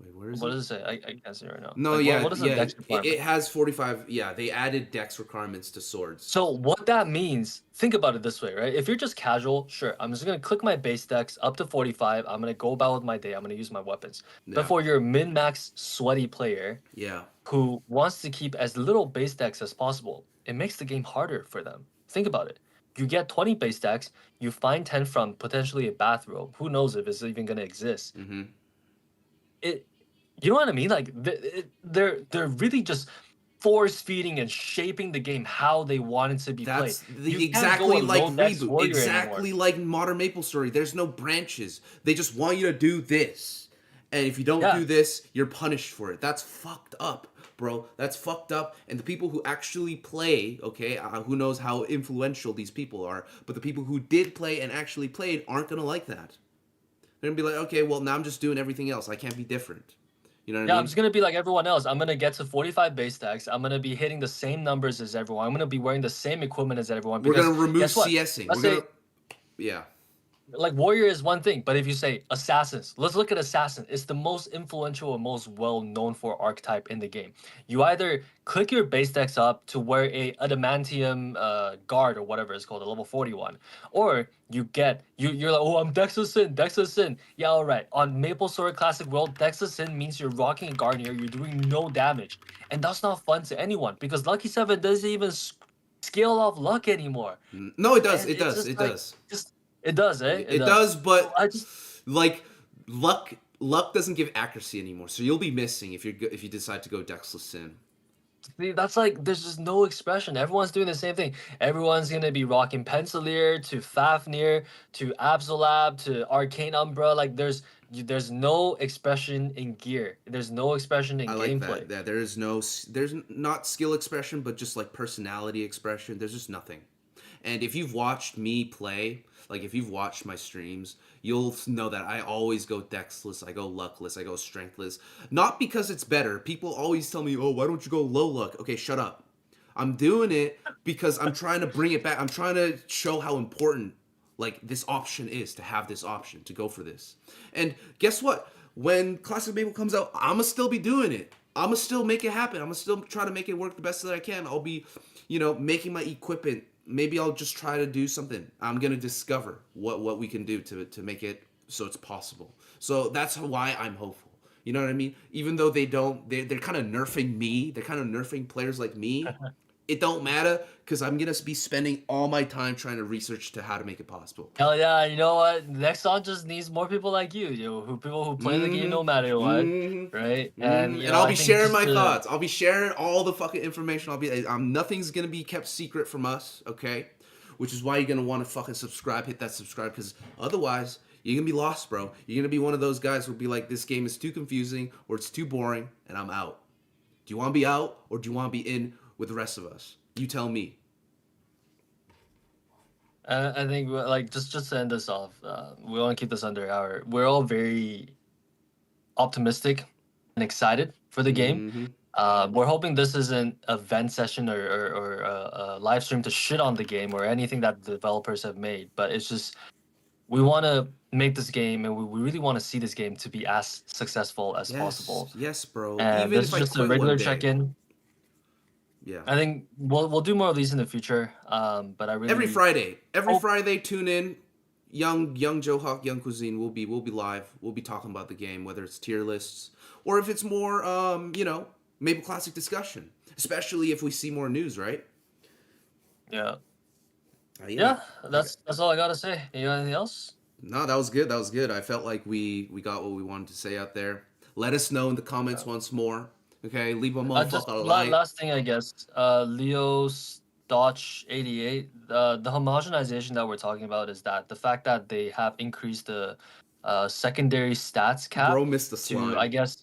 Wait, where is What it? does it say? I can't see it right now. No, Like yeah, what is the yeah. dex It requirement? has 45. Yeah, they added dex requirements to swords. So what that means, think about it this way, right? If you're just casual, sure, I'm just gonna click my base dex up to 45. I'm gonna go about with my day. I'm gonna use my weapons. But Yeah. for your min-max sweaty player Yeah. who wants to keep as little base dex as possible, it makes the game harder for them. Think about it. You get 20 base dex, you find 10 from potentially a bathrobe. Who knows if it's even gonna exist? Mhm. It, you know what I mean? Like they're really just force feeding and shaping the game how they want it to be played. That's the You can't go a exactly like low dex Reboot, warrior anymore. exactly like Modern MapleStory. There's no branches. They just want you to do this, and if you don't Yeah, do this, you're punished for it. That's fucked up, bro. That's fucked up. And the people who actually play, okay, who knows how influential these people are, but the people who did play and actually played aren't gonna like that. They're gonna be like, okay, well now I'm just doing everything else. I can't be different. You know what I yeah. I'm mean? just gonna be like everyone else. I'm gonna get to 45 base stacks. I'm gonna be hitting the same numbers as everyone. I'm gonna be wearing the same equipment as everyone We're because gonna remove guess what? CSing. We're Let's gonna, say yeah. like warrior is one thing, but if you say assassins, let's look at assassin. It's the most influential and most well known for archetype in the game. You either click your base decks up to wear a adamantium guard or whatever it's called, a level 41, or you're like, oh, I'm Dex Sin. Yeah, all right. On MapleStory Classic World, Dex Sin means you're rocking a Guardian, you're doing no damage, and that's not fun to anyone because Lucky Seven doesn't even scale off luck anymore, No, it does. and It it's does. just It like does. just it does, eh? It It does. does, So but I just like luck doesn't give accuracy anymore. So you'll be missing if you decide to go Dexless Sin. see, that's like there's just no expression. Everyone's doing the same thing. Everyone's gonna be rocking Pencilier to Fafnir to Absolab to Arcane Umbra. Like there's no expression in gear. There's no expression in I like gameplay. that. Yeah, there is no, there's not skill expression, but just like personality expression. There's just nothing. And if you've watched me play, like if you've watched my streams, you'll know that I always go dexless, I go luckless, I go strengthless. Not because it's better. People always tell me, "Oh, why don't you go low luck?" Okay, shut up. I'm doing it because I'm trying to bring it back. I'm trying to show how important like this option is, to have this option to go for this. And guess what? When Classic Maple comes out, I'ma still be doing it. I'ma still make it happen. I'ma still try to make it work the best that I can. I'll be, making my equipment. Maybe I'll just try to do something. I'm gonna discover what we can do to make it so it's possible. So that's why I'm hopeful. You know what I mean? Even though they're kind of nerfing me. They're kind of nerfing players like me. It don't matter because I'm gonna be spending all my time trying to research to how to make it possible. Hell yeah, you know what? Nexon just needs more people like you, who people who play the game no matter what, right? And And I'll I be think sharing just my to thoughts. I'll be sharing all the fucking information. Nothing's gonna be kept secret from us, okay? Which is why you're gonna want to fucking subscribe, hit that subscribe, because otherwise you're gonna be lost, bro. You're gonna be one of those guys who'll be like, this game is too confusing or it's too boring, and I'm out. Do you want to be out or do you want to be in with the rest of us? You tell me. I think like just to end this off, we want to keep this under an hour. We're all very optimistic and excited for the game. Mm-hmm. We're hoping this isn't a vent session or a live stream to shit on the game or anything that the developers have made, but it's just we want to make this game and we really want to see this game to be as successful as Yes, possible. yes, bro. And Even this if is I just a quit one regular day. check-in. Yeah. I think we'll do more of these in the future. But I Every really Friday. Every hope. Friday, tune in. Young Joe Hawk, Young Cuisine. We'll be live. We'll be talking about the game, whether it's tier lists or if it's more Maple Classic discussion. Especially if we see more news, right? Yeah. Yeah. Yeah, Okay. that's all I gotta say. You got anything else? No, that was good. That was good. I felt like we got what we wanted to say out there. Let us know in the comments once more. Okay, leave a Just motherfucker a like. last thing, I guess. Leo's Dodge 88. The homogenization that we're talking about is that the fact that they have increased the secondary stats Bro cap missed the to, I slime. guess,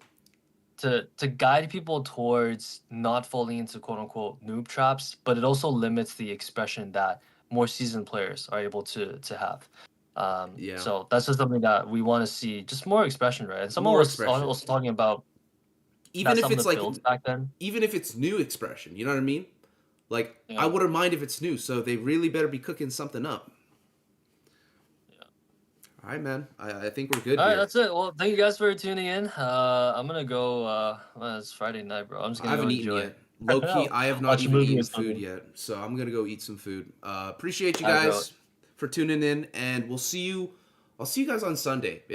to guide people towards not falling into quote unquote noob traps, but it also limits the expression that more seasoned players are able to have. Yeah. So that's just something that we want to see, just more expression, right? And someone More was expression. also talking about Even that if some of it's the like builds back then. even if it's new expression, you know what I mean? Like I Yeah. wouldn't mind if it's new, so they really better be cooking something up. Yeah. All right, man. I think we're good All right, here. that's it. Well, thank you guys for tuning in. I'm gonna go. Well, it's Friday night, bro. I'm just I gonna go haven't eaten enjoy. yet. Low key, I have not Watch a even movie or eaten food something. yet, so I'm gonna go eat some food. Appreciate you All right, bro. guys for tuning in, and we'll see you. I'll see you guys on Sunday. Yeah.